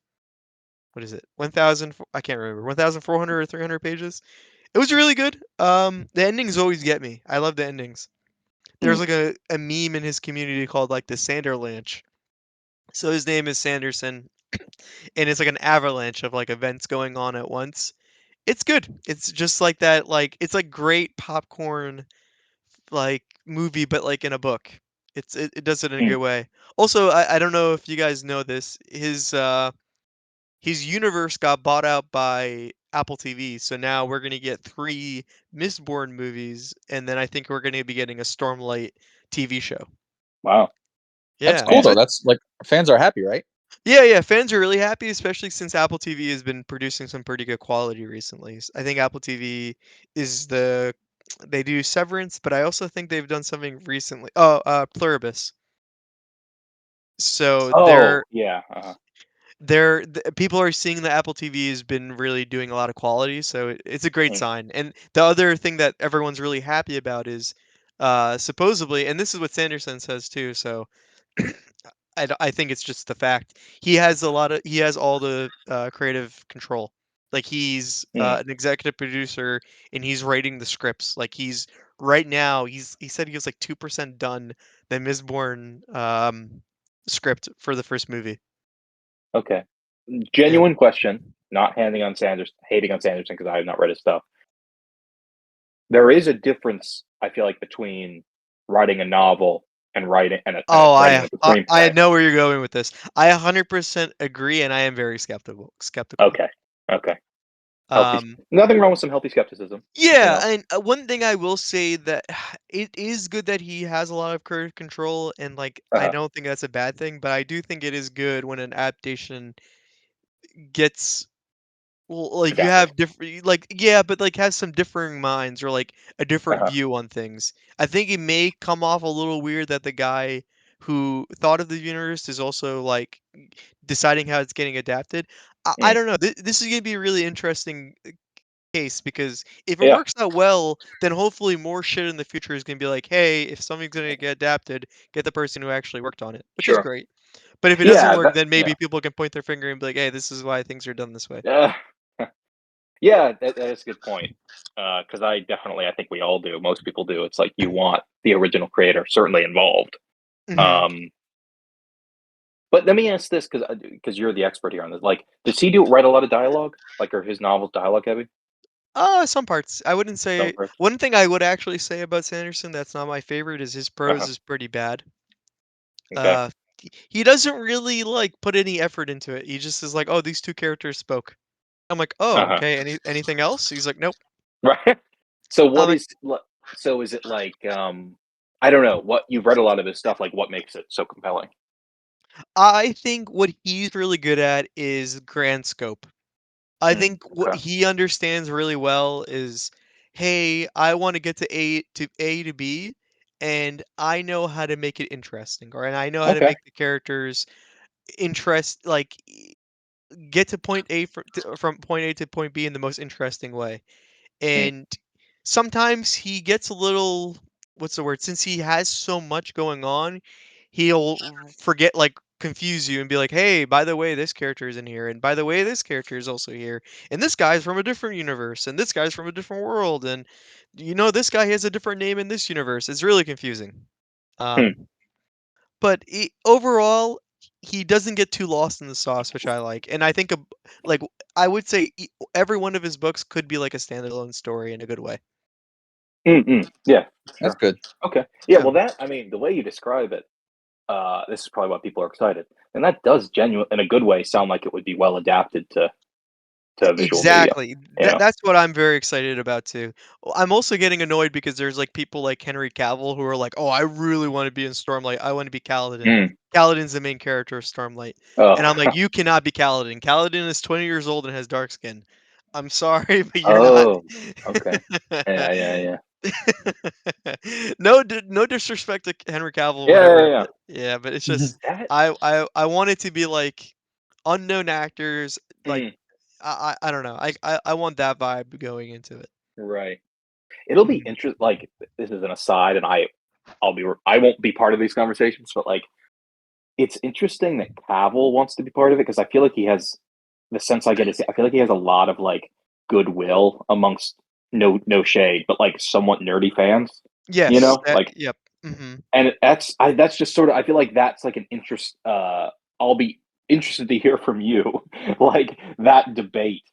A: what is it? 1,000. I can't remember. 1,400 or 300 pages. It was really good. The endings always get me. I love the endings. There's
B: Mhm.
A: like a meme in his community called like the Sanderlanche. So his name is Sanderson, and it's like an avalanche of like events going on at once. It's good. It's just like that, like it's like great popcorn like movie, but like in a book. It does it in a
B: Mhm.
A: good way. Also, I don't know if you guys know this. His universe got bought out by Apple TV, so now we're gonna get three Mistborn movies, and then I think we're gonna be getting a Stormlight TV show.
B: Wow.
C: That's
A: Yeah,
C: cool
B: Man.
A: so
C: though. That's like fans are happy, right?
A: yeah, fans are really happy, especially since Apple TV has been producing some pretty good quality recently. I think Apple TV is they do Severance, but I also think they've done something recently. Oh, Pluribus. So
B: Oh yeah. Uh-huh.
A: people are seeing that Apple TV has been really doing a lot of quality, so it's a great
B: Mhm.
A: sign. And the other thing that everyone's really happy about is supposedly, and this is what Sanderson says too, so I think it's just the fact he has all the creative control. Like he's
B: Mhm.
A: an executive producer and he's writing the scripts. Like he's right now he said he was like 2% done the Mistborn script for the first movie.
B: Okay.
A: Yeah.
B: Genuine question. Not hating on Sanderson because I have not read his stuff. There is a difference, I feel like, between writing a novel and
A: Oh,
B: writing like a
A: I
B: screenplay.
A: know where you're going with this. I 100% agree, and I am very skeptical.
B: Okay. Okay. Healthy.
A: Um,
B: Nothing wrong with some healthy skepticism. You
A: Yeah,
B: know.
A: and one thing I will say that it is good that he has a lot of creative control, and like I
B: Uh-huh.
A: don't think that's a bad thing, but I do think it is good when an adaptation gets well, like you
B: Adapted.
A: have different like yeah, but like has some differing minds or like a different
B: Uh-huh.
A: view on things. I think it may come off a little weird that the guy who thought of the universe is also like deciding how it's getting adapted. I
B: Mm.
A: don't know. This is gonna be a really interesting case because if it
B: Yeah.
A: works out well, then hopefully more shit in the future is going to be like, hey, if something's going to get adapted, get the person who actually worked on it, which is
B: Sure.
A: great. But if it doesn't
B: Yeah.
A: work, then
B: Yeah.
A: maybe people can point their finger and be like, hey, this is why things are done this way.
B: Uh, yeah. That is a good point. Because I think we all do. Most people do. It's like you want the original creator certainly involved.
A: Hmm.
B: Um, but let me ask this because you're the expert here on this. Like, does he do write a lot of dialogue? Like, are his novels dialogue heavy?
A: Some parts. I wouldn't
B: Some
A: say.
B: parts.
A: One thing I would actually say about Sanderson that's not my favorite is his
B: Uh
A: prose
B: huh.
A: is pretty bad.
B: Okay.
A: He doesn't really like put any effort into it. He just is like, oh, these two characters spoke. I'm like,
B: Uh
A: oh,
B: huh.
A: okay. Anything else? He's like, nope.
B: Right. So
A: I'm
B: what
A: like,
B: is so is it like I don't know what you've read a lot of his stuff. Like, what makes it so compelling?
A: I think what he's really good at is grand scope. I
B: Mm,
A: think what
B: okay.
A: he understands really well is, hey, I want to get to A to B, and I know how to make it interesting, or and I know how to
B: Okay.
A: make the characters get to point A from point A to point B in the most interesting way.
B: Mm,
A: And sometimes he gets a little. what's the word? Since he has so much going on, he'll forget like confuse you and be like, "Hey, by the way, this character is in here, and by the way, this character is also here, and this guy's from a different universe, and this guy's from a different world, and this guy has a different name in this universe." It's really confusing.
B: Hmm.
A: But overall, he doesn't get too lost in the sauce, which I like. And I think, like, I would say every one of his books could be like a standalone story in a good way.
B: Yeah,
C: That's
B: sure.
C: good.
B: Okay. Yeah,
A: Yeah,
B: well, I mean, the way you describe it, this is probably why people are excited. And that does genuine in a good way sound like it would be well adapted to visual media,
A: exactly.
B: you know?
A: That's what I'm very excited about too. I'm also getting annoyed because there's like people like Henry Cavill who are like, "Oh, I really want to be in Stormlight. I want to be Kaladin."
B: Mm.
A: Kaladin's the main character of Stormlight,
B: Oh.
A: and I'm like, "You cannot be Kaladin. Kaladin is 20 years old and has dark skin. I'm sorry, but you're not."
B: Oh, okay. Yeah, yeah, yeah.
A: No disrespect to Henry Cavill,
B: Yeah, yeah,
A: whatever,
B: yeah.
A: but yeah, but it's just
B: That
A: I want it to be like unknown actors, like
B: mm,
A: I don't know. I want that vibe going into it.
B: right. It'll be
A: Mhm.
B: interesting. Like, this is an aside, and I won't be part of these conversations, but, like, it's interesting that Cavill wants to be part of it because I feel like he has the sense I get is I feel like he has a lot of, like, goodwill amongst no shade, but, like, somewhat nerdy fans, you
A: Yes,
B: know? Like,
A: yep. Mhm.
B: and that's just sort of I feel like that's like an interest. I'll be interested to hear from you, like that debate,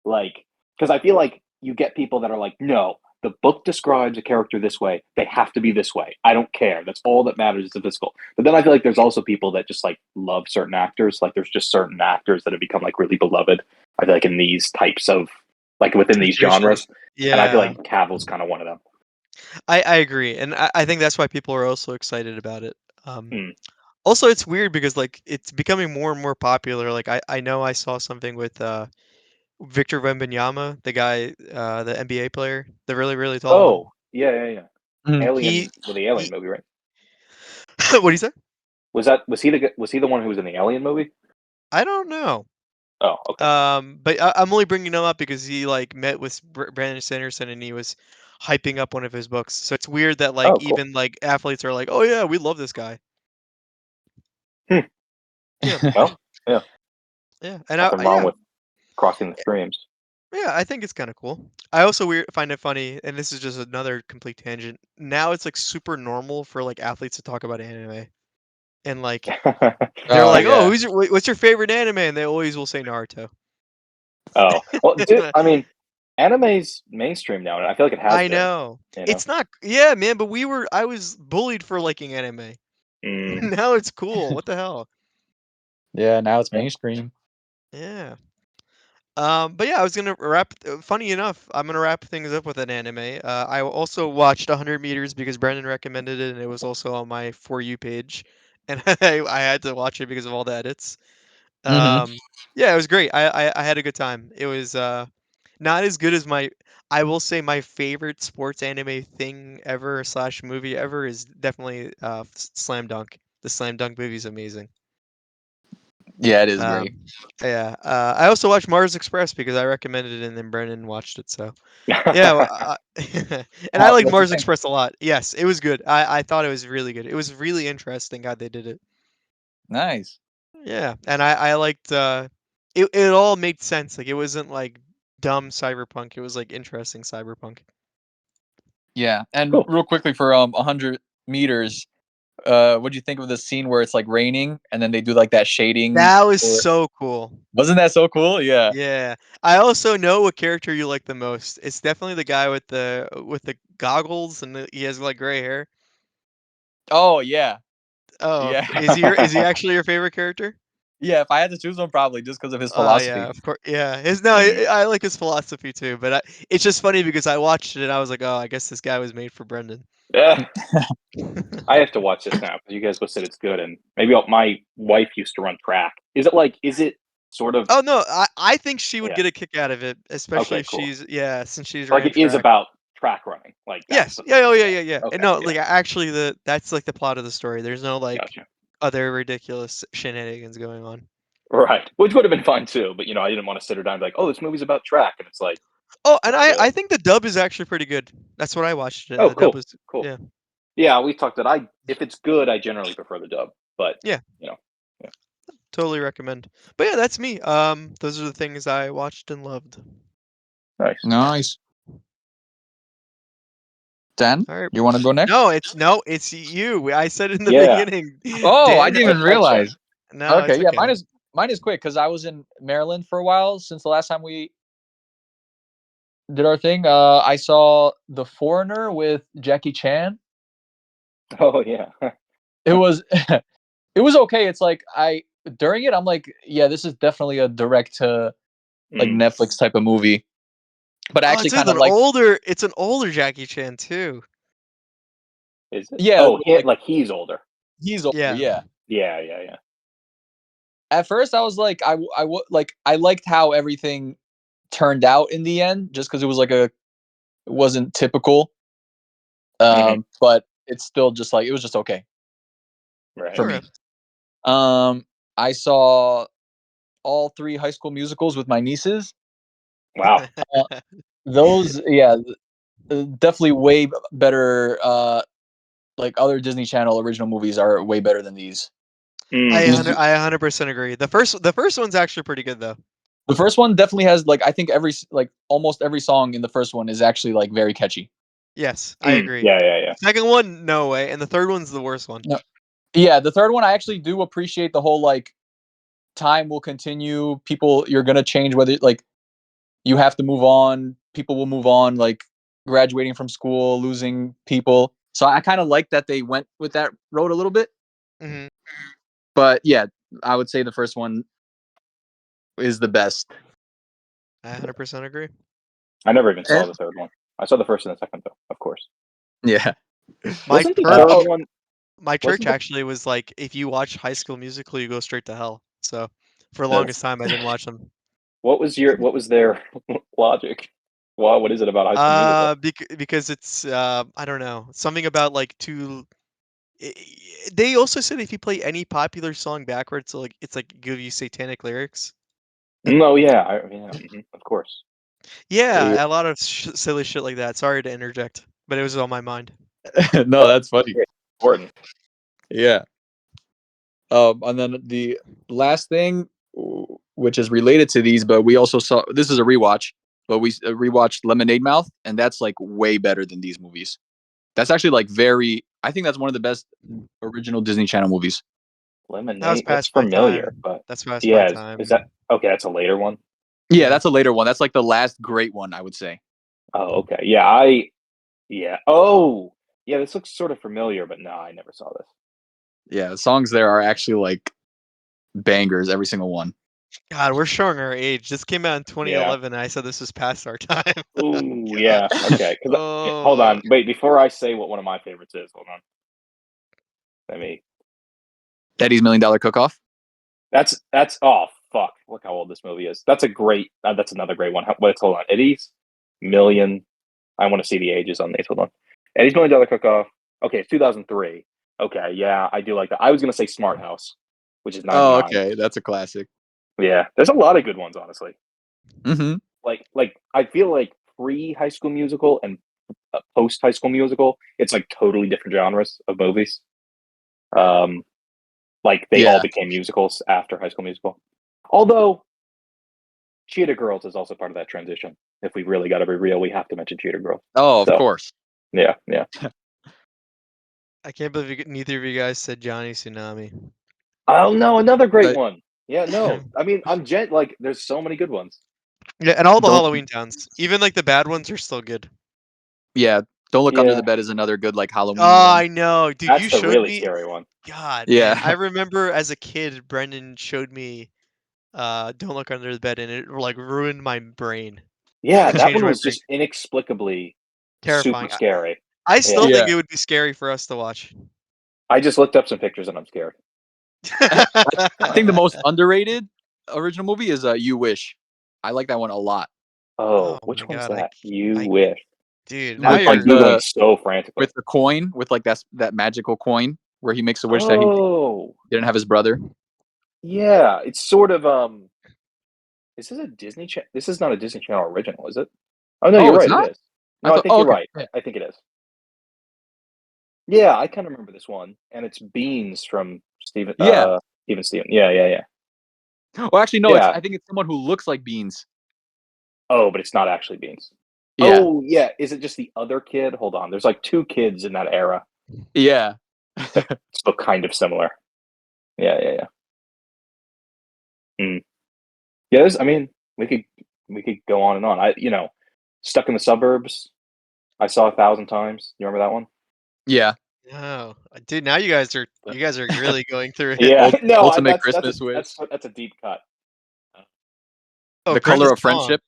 B: like because I feel like you get people that are like, no, the book describes a character this way, they have to be this way. I don't care. That's all that matters is the physical. But then I feel like there's also people that just like love certain actors. Like there's just certain actors that have become like really beloved. I feel like in these types of like within these
A: Situations.
B: genres, and I feel
A: Yeah.
B: like Cavill's kind of one of them.
A: I agree, and I think that's why people are also excited about it. Um,
B: Hmm.
A: Also, it's weird because, like, it's becoming more and more popular. Like, I know I saw something with, Victor Wembanyama, the guy, the NBA player, the really, really tall one.
B: Oh, yeah, yeah, yeah.
C: Mhm.
A: He
B: Alien with the Alien
A: he
B: movie, right?
A: What'd he say?
B: Was he the one who was in the Alien movie?
A: I don't know.
B: Oh, okay.
A: But I'm only bringing him up because he, like, met with Brandon Sanderson, and he was hyping up one of his books. So it's weird that, like,
B: Oh, cool.
A: even, like, athletes are like, "Oh, yeah, we love this guy."
B: Hmm.
A: Yeah.
B: Well, yeah,
A: Yeah, and
B: nothing wrong
A: yeah.
B: with crossing the streams.
A: Yeah, I think it's kinda cool. I also find it funny, and this is just another complete tangent. Now it's, like, super normal for, like, athletes to talk about anime, and, like, they're
C: Oh
A: like, "Oh,
C: yeah.
A: what's your favorite anime?" And they always will say Naruto.
B: Oh, well, dude, I mean, anime's mainstream now, and I feel like it has
A: I
B: been.
A: know.
B: You know.
A: It's not yeah, man, but I was bullied for liking anime.
B: Mm,
A: Now it's cool, what the hell?
C: Yeah, now it's
B: yeah.
C: mainstream.
A: Yeah. But yeah, I was gonna wrap. Funny enough, I'm gonna wrap things up with an anime. I also watched 100 meters because Brendan recommended it, and it was also on my for you page, and I had to watch it because of all the edits.
C: Mhm.
A: Yeah, it was great. I had a good time. It was not as good as my. I will say my favorite sports anime thing ever slash movie ever is definitely Slam Dunk. The Slam Dunk movie is amazing.
C: Yeah, it is great.
A: Um, yeah. I also watched Mars Express because I recommended it and then Brennan watched it. So yeah, and I like
C: What'd you
A: Mars
C: think?
A: Express a lot. Yes, it was good. I thought it was really good. It was really interesting how they did it.
C: Nice.
A: Yeah, and I liked it all made sense. Like it wasn't like dumb cyberpunk. It was like interesting cyberpunk.
C: Yeah, and
B: Cool.
C: real quickly for 100 meters, what'd you think of the scene where it's like raining and then they do like that shading?
A: That was
C: Or
A: so cool.
C: wasn't that so cool? Yeah.
A: Yeah. I also know what character you like the most. It's definitely the guy with the goggles and he has like gray hair.
C: Oh yeah,
A: Oh,
C: yeah,
A: is he actually your favorite character?
C: yeah. If I had to choose one, probably just because of his philosophy.
A: Yeah, of course. Yeah, his no,
B: Mm.
A: I like his philosophy too, but it's just funny because I watched it and I was like, oh, I guess this guy was made for Brendan.
B: Yeah, I have to watch this now because you guys both said it's good, and maybe my wife used to run track. Is it sort of?
A: Oh no, I think she would
B: Yeah.
A: get a kick out of it, especially
B: Okay.
A: if
B: Cool.
A: she's yeah, since she's
B: So, like
A: ran
B: it is
A: track.
B: about track running. Like that's
A: Yes.
B: the
A: Yeah.
B: thing.
A: Oh yeah.
B: Yeah.
A: Yeah. Yeah. And
B: Okay.
A: no,
B: Yeah.
A: like actually, that's like the plot of the story. There's no like
B: Gotcha.
A: other ridiculous shenanigans going on.
B: Right. Which would have been fine too, but I didn't want to sit her down and be like, "Oh, this movie's about track," and it's like,
A: Oh, and
B: not really.
A: I think the dub is actually pretty good. That's what I watched it in.
B: Oh,
A: The dub
B: cool.
A: was
B: Cool.
A: yeah.
B: Yeah, we talked that if it's good, I generally prefer the dub, but
A: Yeah,
B: you know, yeah,
A: totally recommend. But yeah, that's me. Those are the things I watched and loved.
B: nice.
C: Nice. Dan,
A: All right.
C: you want to go next?
A: No, it's you. I said in the
B: Yeah,
A: beginning,
C: Oh, I
A: Dan.
C: didn't even
B: I checked.
C: realize.
A: No,
C: Okay,
A: it's
C: yeah,
A: okay.
C: mine is quick because I was in Maryland for a while since the last time we did our thing. I saw The Foreigner with Jackie Chan.
B: Oh yeah.
C: It was it was okay. It's like I during it, I'm like, yeah, this is definitely a direct to like
B: Mm.
C: Netflix type of movie. But I
A: Oh,
C: actually kind of
A: it's an older Jackie Chan too.
B: Is it?
C: yeah,
B: Oh,
C: like
B: like he's older.
C: he's older.
A: Yeah.
C: Yeah.
B: Yeah, yeah, yeah.
C: At first, I was like, like I liked how everything turned out in the end, just because it was like it wasn't typical.
B: Hmm.
C: But it's still just like it was just okay
B: Right.
C: for
A: Okay.
C: me. Um, I saw all three High School Musicals with my nieces.
B: Wow.
C: Uh, those, yeah, definitely way better. Like other Disney Channel original movies are way better than these.
A: I
B: Mm.
C: These
A: 100% agree. The first one's actually pretty good though.
C: the first one definitely has like I think like almost every song in the first one is actually like very catchy.
A: Yes, I
B: Mm.
A: agree.
B: Yeah, yeah, yeah.
A: Second one, no way, and the third one's the worst one.
C: No, yeah, the third one I actually do appreciate the whole like time will continue. People, you're gonna change whether like you have to move on. People will move on, like graduating from school, losing people. So I kind of like that they went with that road a little bit.
A: Mhm.
C: But yeah, I would say the first one is the best.
A: I 100% agree.
B: I never even saw
C: And
B: the third one. I saw the first and the second though, of course.
C: yeah.
A: My
B: Wasn't the third
C: Oh,
A: church
B: one?
A: my church
B: Wasn't the
A: actually was like, if you watch High School Musical, you go straight to hell. So, for the
B: that's
A: longest time, I didn't watch them.
B: what was their logic? Why? What is it about High School Musical?
A: Because it's I don't know, something about like two. They also said if you play any popular song backwards, so like it's like give you satanic lyrics.
B: No, yeah, yeah, of course.
A: Yeah, a lot of silly shit like that. Sorry to interject, but it was on my mind.
C: no,
B: Well,
C: that's funny.
B: it's important.
C: Yeah. And then the last thing, which is related to these, but we also saw this is a rewatch, but we rewatched Lemonade Mouth, and that's like way better than these movies. That's actually like very. I think that's one of the best original Disney Channel movies.
A: That was
B: Lemonade. That's
A: past my
B: familiar,
A: time.
B: but
A: That's past my
B: yeah, is that
A: time.
B: okay? That's a later one.
C: Yeah,
A: Yeah.
C: that's a later one. That's like the last great one, I would say.
B: Oh, okay. Yeah, yeah. Oh, yeah. This looks sort of familiar, but no, I never saw this.
C: Yeah, the songs there are actually like bangers, every single one.
A: God, we're showing our age. This came out in
B: Yeah.
A: 2011. And I said this was past our time.
B: Ooh,
A: God.
B: yeah. Okay. Because hold
A: Oh.
B: on, wait. Before I say what one of my favorites is, hold on. Let me.
C: Eddie's $1 Million Cook-Off.
B: That's oh fuck! Look how old this movie is. That's a great. That's another great one. Wait, hold on. Eddie's Million. I want to see the ages on these. Hold on. Eddie's $1 Million Cook-Off. Okay, it's 2003. Okay, yeah, I do like that. I was gonna say Smart House, which is
C: Oh,
B: 99.
C: okay, that's a classic.
B: Yeah, there's a lot of good ones, honestly.
C: Mm-hmm.
B: Like I feel like pre High School Musical and post High School Musical, it's like totally different genres of movies. Um, like they all
C: Yeah.
B: became musicals after High School Musical. Although Cheetah Girls is also part of that transition. If we really got to be real, we have to mention Cheetah Girls.
C: Oh, of
B: So
C: course.
B: yeah, yeah.
A: I can't believe neither of you guys said Johnny Tsunami.
B: Oh no, another great
C: Uh,
B: one. Yeah, no. I mean, like there's so many good ones.
A: Yeah, and all the
C: don't.
A: Halloween towns, even like the bad ones, are still good.
C: Yeah, Don't Look Under
B: Yeah,
C: the Bed is another good like Halloween
A: Oh,
C: one.
A: I know, dude.
B: that's
A: You
B: the
A: showed
B: really
A: me.
B: scary one.
A: God, man, I
C: Yeah.
A: remember as a kid, Brendan showed me "Don't Look Under the Bed," and it like ruined my brain.
B: Yeah,
A: It
B: that
A: changed
B: one
A: my
B: was
A: brain.
B: just inexplicably super
A: Terrifying.
B: scary.
A: I still
B: Yeah.
A: think
C: Yeah.
A: it would be scary for us to watch.
B: I just looked up some pictures and I'm scared.
C: I think the most underrated original movie is You Wish. I like that one a lot.
B: Oh,
A: Oh my
B: which one's
A: god,
B: that? You
A: I,
B: wish.
A: dude, now
C: With
B: I'm
C: like
A: you're
B: googling
C: the
B: so frantically.
C: with the coin, with like that magical coin where he makes a wish that he
B: Oh,
C: didn't have his brother.
B: yeah. It's sort of is this a Disney Channel? This is not a Disney Channel original, is it? Oh no, you're
C: Oh, it's
B: right. It
C: not?
B: is.
C: I
B: No, I
C: thought
B: think
C: oh
B: you're
C: okay.
B: right.
C: Yeah.
B: I think it is. Yeah, I kind of remember this one, and it's Beans from Steven.
C: Yeah.
B: Steven. Yeah.
C: Well, actually, no.
B: Yeah.
C: I think it's someone who looks like Beans.
B: Oh, but it's not actually Beans.
C: Yeah.
B: Oh, yeah. Is it just the other kid? Hold on. There's like two kids in that era
C: Yeah.
B: that look kind of similar. Yeah. Yeah, I mean, we could go on and on. Stuck in the Suburbs. I saw 1,000 times. You remember that one?
C: Yeah.
A: Oh, dude, now you guys are really going through it.
B: Yeah. No,
C: Ultimate Christmas wish.
B: that's a deep cut.
A: Oh,
C: The Color
A: Princess
C: of
A: Song.
C: Friendship.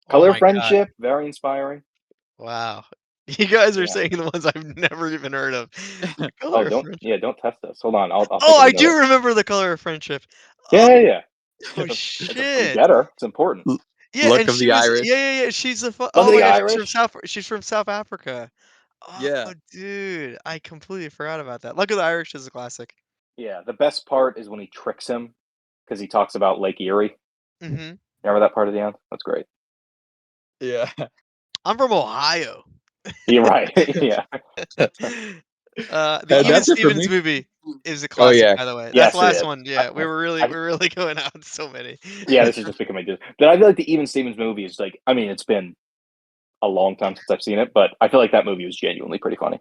A: Oh
B: Color of
A: my god.
B: Friendship, very inspiring.
A: Wow. You guys are
B: Yeah.
A: saying the ones I've never even heard of. The
B: Oh,
A: Color of Friendship.
B: don't test us. Hold on, I'll think
A: Oh,
B: of
A: I
B: another.
A: do remember The Color of Friendship. Oh,
B: Yeah.
A: oh
B: We
A: shit.
B: better. It's important.
A: Yeah,
C: Luck
A: and
C: of
A: she
C: the
A: was
C: Irish.
A: yeah. She's
B: Look
A: oh
B: at
A: my
B: the
A: god,
B: Irish.
A: She's from South Africa. Oh,
C: Yeah.
A: dude, I completely forgot about that. Luck of the Irish is a classic.
B: Yeah, the best part is when he tricks him because he talks about Lake Erie.
A: Mhm.
B: Remember that part of the end? That's great.
C: Yeah.
A: I'm from Ohio.
B: You're right. Yeah.
A: The
C: And
A: Even
C: that's it for
A: Stevens
C: me.
A: movie is a
C: Oh
A: classic,
C: yeah.
A: by the way. That's the
B: Yes, it
A: last
B: is.
A: one. Yeah, we're really going out with so many.
B: Yeah, this is just becoming. But I feel like the Even Stevens movie is like. I mean, it's been a long time since I've seen it, but I feel like that movie was genuinely pretty funny.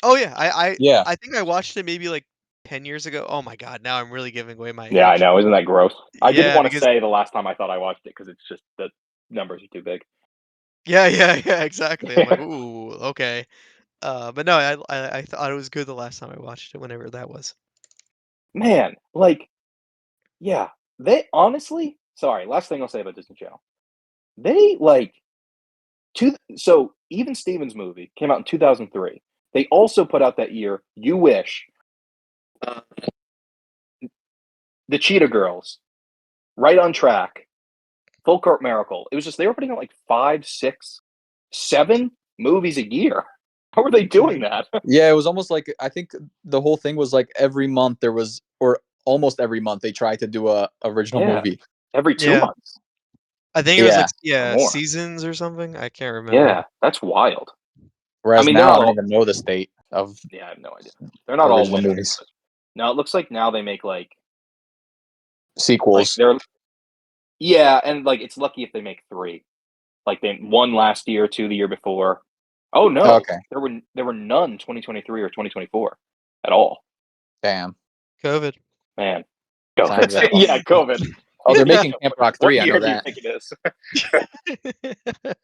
A: Oh yeah, I
C: Yeah.
A: I think I watched it maybe like 10 years ago. Oh my god, now I'm really giving away my
B: Yeah, I
A: age.
B: know. Isn't that gross? I didn't
A: Yeah,
B: want to
A: because
B: say the last time I thought I watched it because it's just the numbers are too big.
A: yeah, exactly. I'm like, ooh, okay. But no, I thought it was good the last time I watched it, whenever that was.
B: Man, like, yeah, they honestly. Sorry, last thing I'll say about Disney Channel. They like so even Stevens movie came out in 2003. They also put out that year You Wish, uh, The Cheetah Girls, Right on Track, Full Court Miracle. It was just they were putting out like 5, 6, 7 movies a year. How were they doing that?
C: Yeah, it was almost like I think the whole thing was like every month there was, or almost every month they tried to do a original
B: Yeah,
C: movie.
B: every 2
A: Yeah.
B: months
A: I think it was like
C: Yeah.
B: or
A: yeah,
B: more.
A: seasons or something. I can't remember.
B: Yeah, that's wild. I
C: Whereas
B: mean, they're
C: now I
B: not
C: don't
B: all.
C: even know the state of
B: Yeah, I have no idea. They're not all
C: original
B: winners.
C: movies,
B: But no, it looks like now they make like
C: sequels.
B: they're yeah, and like it's lucky if they make 3. Like they one last year, 2 the year before. Oh no,
C: Okay.
B: there were none 2023 or 2024 at all.
C: Damn.
A: COVID.
B: Man,
C: Sounds
B: COVID.
C: that long.
B: Yeah, COVID.
C: Oh, they're
A: Yeah.
C: making Camp Rock
B: What
C: 3. I know
B: year do you
C: that.
B: think it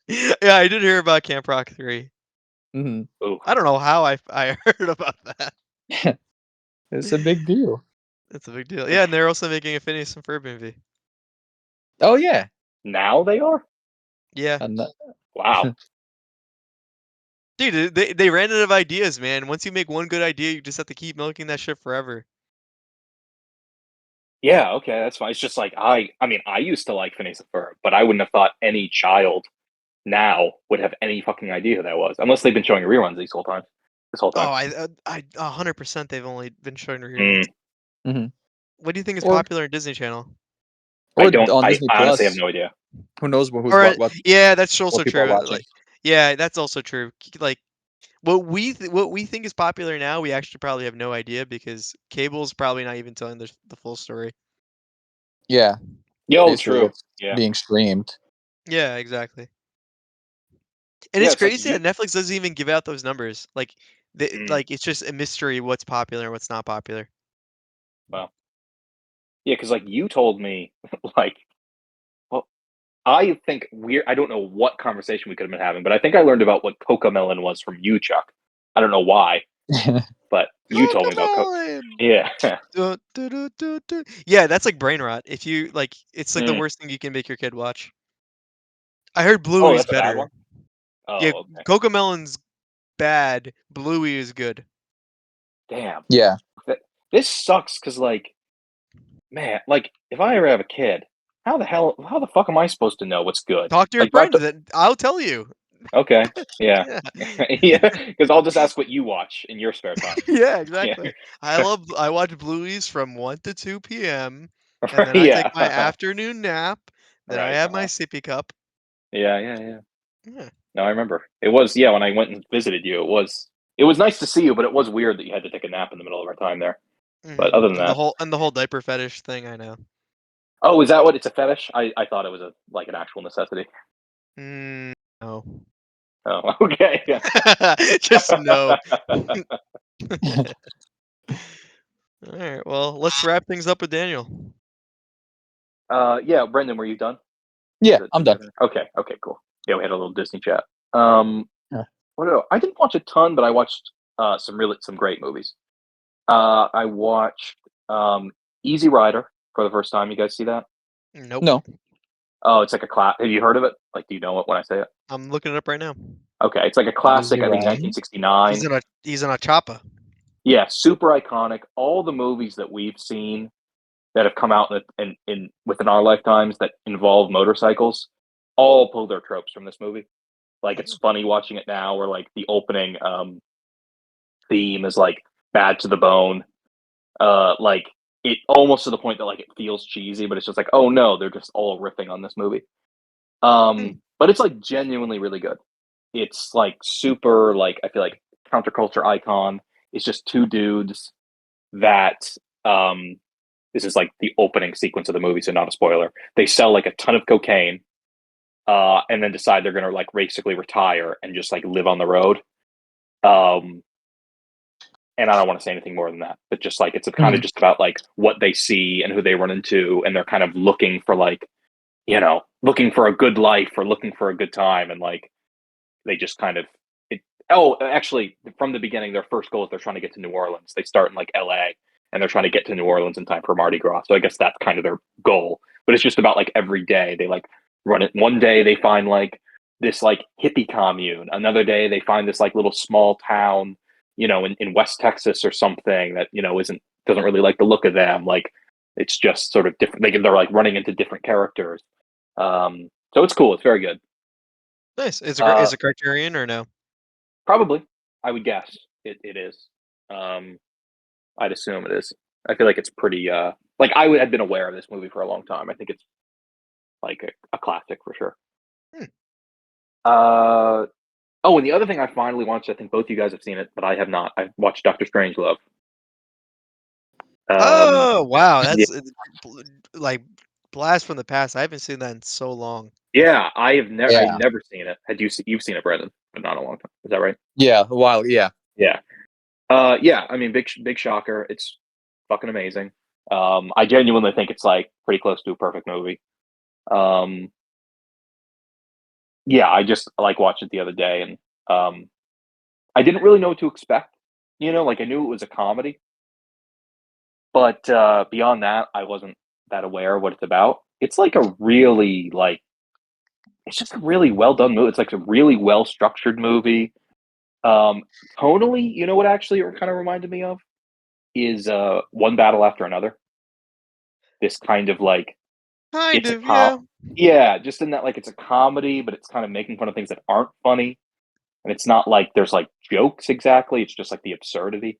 B: is?
A: Yeah, I did hear about Camp Rock 3.
C: Hmm.
B: Ooh,
A: I don't know how I heard about that.
C: It's a big deal.
A: That's a big deal. Yeah, and they're also making a Phineas and Ferb movie.
C: Oh yeah.
B: now they are.
A: Yeah.
C: And
B: Wow.
A: Dude, they ran out of ideas, man. Once you make one good idea, you just have to keep milking that shit forever.
B: Yeah. Okay, that's fine. It's just like I mean, I used to like Phineas and Ferb, but I wouldn't have thought any child now would have any fucking idea who that was, unless they've been showing reruns This whole
A: Oh,
B: time.
A: I 100% they've only been showing reruns.
B: Mm,
C: hmm
A: What do you think is
C: or
A: popular in Disney Channel?
B: I
C: or
B: don't.
C: on
B: I
C: Disney
B: honestly have
C: Plus.
B: no idea.
C: Who knows who's
A: Or
C: what
A: yeah, that's also
C: people are
A: true.
C: watching.
A: Like, yeah, that's also true. Like, what we think is popular now, we actually probably have no idea because cable's probably not even telling the full story.
C: Yeah.
B: Yo,
C: Basically
B: true.
C: what's
B: Yeah.
C: being streamed.
A: Yeah, exactly. And
B: Yeah.
A: it's
B: It's like
A: crazy
B: you.
A: that Netflix doesn't even give out those numbers.
B: Mm,
A: Like it's just a mystery what's popular and what's not popular.
B: well, yeah, because like you told me, like, well, I think we're. I don't know what conversation we could have been having, but I think I learned about what Cocomelon was from you, Chuck. I don't know why, but you told me about
A: Cocomelon!
B: Yeah.
A: Du, du, du, du, du. Yeah, that's like brain rot. If you like, it's like the
B: Mm.
A: worst thing you can make your kid watch. I heard
B: Oh,
A: Bluey's
B: that's a bad one.
A: better. Yeah,
B: Oh, okay.
A: Cocomelon's bad. Bluey is good.
B: Damn.
C: Yeah.
B: Th- This sucks because, like, man, like, if I ever have a kid, how the fuck am I supposed to know what's good?
A: Talk to your
B: Like, do I have
A: friends.
B: to?
A: That I'll tell you.
B: Okay, yeah,
A: Yeah.
B: yeah, because I'll just ask what you watch in your spare time.
A: Yeah,
B: Yeah,
A: exactly. I watch Bluey's from 1 to 2 p.m. and then I take
B: yeah,
A: my afternoon nap. Then I
B: right.
A: have my sippy cup.
B: Yeah.
A: Yeah.
B: No, I remember. It was, yeah, when I went and visited you, it was. It was nice to see you, but it was weird that you had to take a nap in the middle of our time there. But other than
A: And
B: that,
A: the whole diaper fetish thing, I know.
B: oh, is that what it's a fetish? I thought it was like an actual necessity.
A: No.
B: Oh, okay. Yeah.
A: Just no. All right. Well, let's wrap things up with Daniel.
B: Yeah, Brendan, were you done?
C: Yeah, I'm done.
B: Okay, cool. Yeah, we had a little Disney chat.
C: Yeah.
B: I didn't watch a ton, but I watched some great movies. I watched Easy Rider for the first time. You guys see that?
A: Nope.
C: No.
B: Oh, it's like a class. Have you heard of it? Like, do you know it when I say it?
A: I'm looking it up right now.
B: Okay, it's like a classic.
C: Easy
B: I think
C: Rider.
B: 1969.
A: He's in a choppa.
B: Yeah, super iconic. All the movies that we've seen that have come out in within our lifetimes that involve motorcycles all pull their tropes from this movie. Like, it's funny watching it now, where like the opening theme is like bad to the bone. Like, it almost to the point that like it feels cheesy, but it's just like, oh no, they're just all riffing on this movie. But it's like genuinely really good. It's like super, like, I feel like counterculture icon. It's just two dudes that this is like the opening sequence of the movie, so not a spoiler. They sell like a ton of cocaine, and then decide they're gonna like basically retire and just like live on the road. Um, and I don't want to say anything more than that, but just like it's kind of just about like what they see and who they run into, and they're kind of looking for like, looking for a good life or looking for a good time, and like they just kind of it. Oh, actually, from the beginning, their first goal is they're trying to get to New Orleans. They start in like L.A. and they're trying to get to New Orleans in time for Mardi Gras. So I guess that's kind of their goal. But it's just about like every day they like run it. One day they find like this like hippie commune. Another day they find this like little small town, in West Texas or something that doesn't really like the look of them. Like, it's just sort of different. They're like running into different characters. So it's cool. It's very good.
A: Nice. Is
B: Uh,
A: it Criterion or no?
B: Probably, I would guess it is. Um, I'd assume it is. I feel like it's pretty. Like, had been aware of this movie for a long time. I think it's like a classic for sure.
A: Hmm.
B: Oh, and the other thing I finally watched, I think both you guys have seen it, but I have not. I've watched Doctor Strangelove.
A: Oh wow,
B: Yeah,
A: that's like blast from the past. I haven't seen that in so long.
B: yeah. I've
C: Yeah.
B: never seen it. You've seen it, Brendan, but not a long time. Is that right?
C: Yeah. A while. Yeah.
B: Yeah. Yeah. I mean, big shocker. It's fucking amazing. I genuinely think it's like pretty close to a perfect movie. Um, yeah, I just like watched it the other day, and I didn't really know what to expect. Like, I knew it was a comedy, but beyond that, I wasn't that aware of what it's about. It's like a really like it's just a really well done movie. It's like a really well structured movie. Um, Tonally, what actually it kind of reminded me of is One Battle After Another. This kind of like
A: Kind
B: it's a
A: of, yeah.
B: yeah, just in that like it's a comedy, but it's kind of making fun of things that aren't funny, and it's not like there's like jokes exactly. It's just like the absurdity.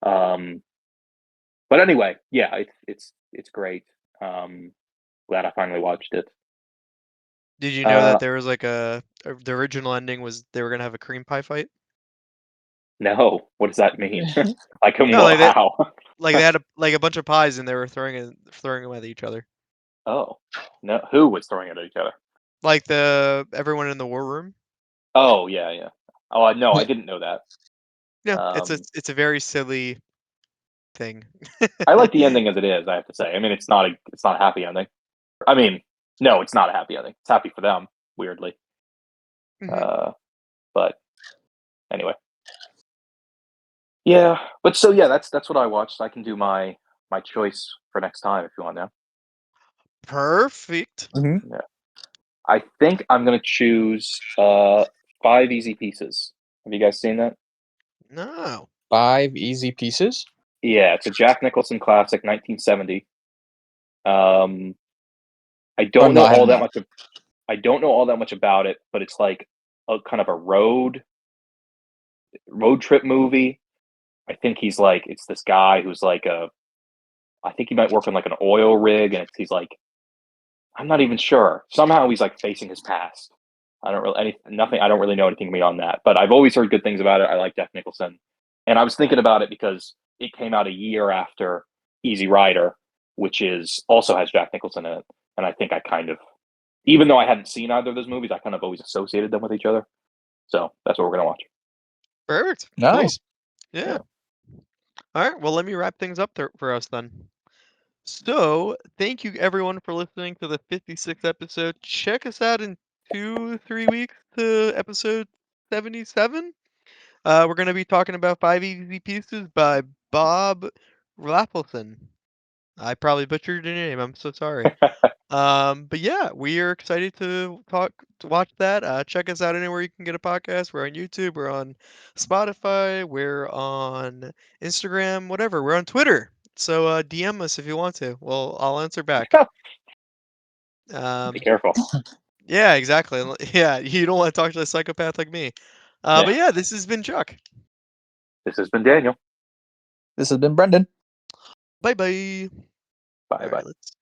B: Um, but anyway, yeah, it's great. Glad I finally watched it.
A: Did you know
B: Uh,
A: that there was like the original ending was they were gonna have a cream pie fight?
B: no, what does that mean? Like,
A: No, like that,
B: how?
A: like they had a bunch of pies and they were throwing them at each other.
B: Oh, no, who was throwing it at each other?
A: Like the everyone in the war room.
B: Oh, yeah, yeah. Oh, no, I didn't know that.
A: Yeah,
B: Um,
A: it's a very silly thing.
B: I like the ending as it is. I have to say. I mean, it's not a happy ending. I mean, no, it's not a happy ending. It's happy for them, weirdly.
A: Mhm.
B: Uh, but anyway, yeah. But so yeah, that's what I watched. I can do my choice for next time if you want now.
A: Perfect.
C: Hmm.
B: Yeah. I think I'm gonna choose Five Easy Pieces. Have you guys seen that?
A: No.
C: 5 easy pieces.
B: Yeah, it's a Jack Nicholson classic, 1970. Um, I
C: Oh
B: don't
C: no,
B: know
C: I have
B: all that
C: not.
B: much. I don't know all that much about it, but it's like a kind of a road trip movie. I think it's this guy who's like I think he might work on like an oil rig, and he's like, I'm not even sure. Somehow he's like facing his past. I don't really know anything beyond that. But I've always heard good things about it. I like Jack Nicholson, and I was thinking about it because it came out a year after Easy Rider, which is also has Jack Nicholson in it, and I think I kind of, even though I hadn't seen either of those movies, I kind of always associated them with each other. So that's what we're gonna watch.
A: Perfect.
C: Nice.
A: Cool. Yeah.
B: Yeah.
A: All right. Well, let me wrap things up for us then. So, thank you everyone for listening to the 56th episode. Check us out in 2-3 weeks to episode 77. We're going to be talking about 5 Easy Pieces by Bob Raffleson. I probably butchered your name. I'm so sorry. But yeah, we are excited to watch that. Check us out anywhere you can get a podcast. We're on YouTube, we're on Spotify, we're on Instagram, whatever. We're on Twitter. So DM us if you want to. Well, I'll answer back.
B: Be
A: Um,
B: careful.
A: yeah, exactly. Yeah, you don't want to talk to a psychopath like me.
B: Yeah.
A: But yeah, this has been Chuck.
B: This has been Daniel.
C: This has been Brendan.
A: Bye bye.
B: Bye
A: All
B: bye.
A: right, let's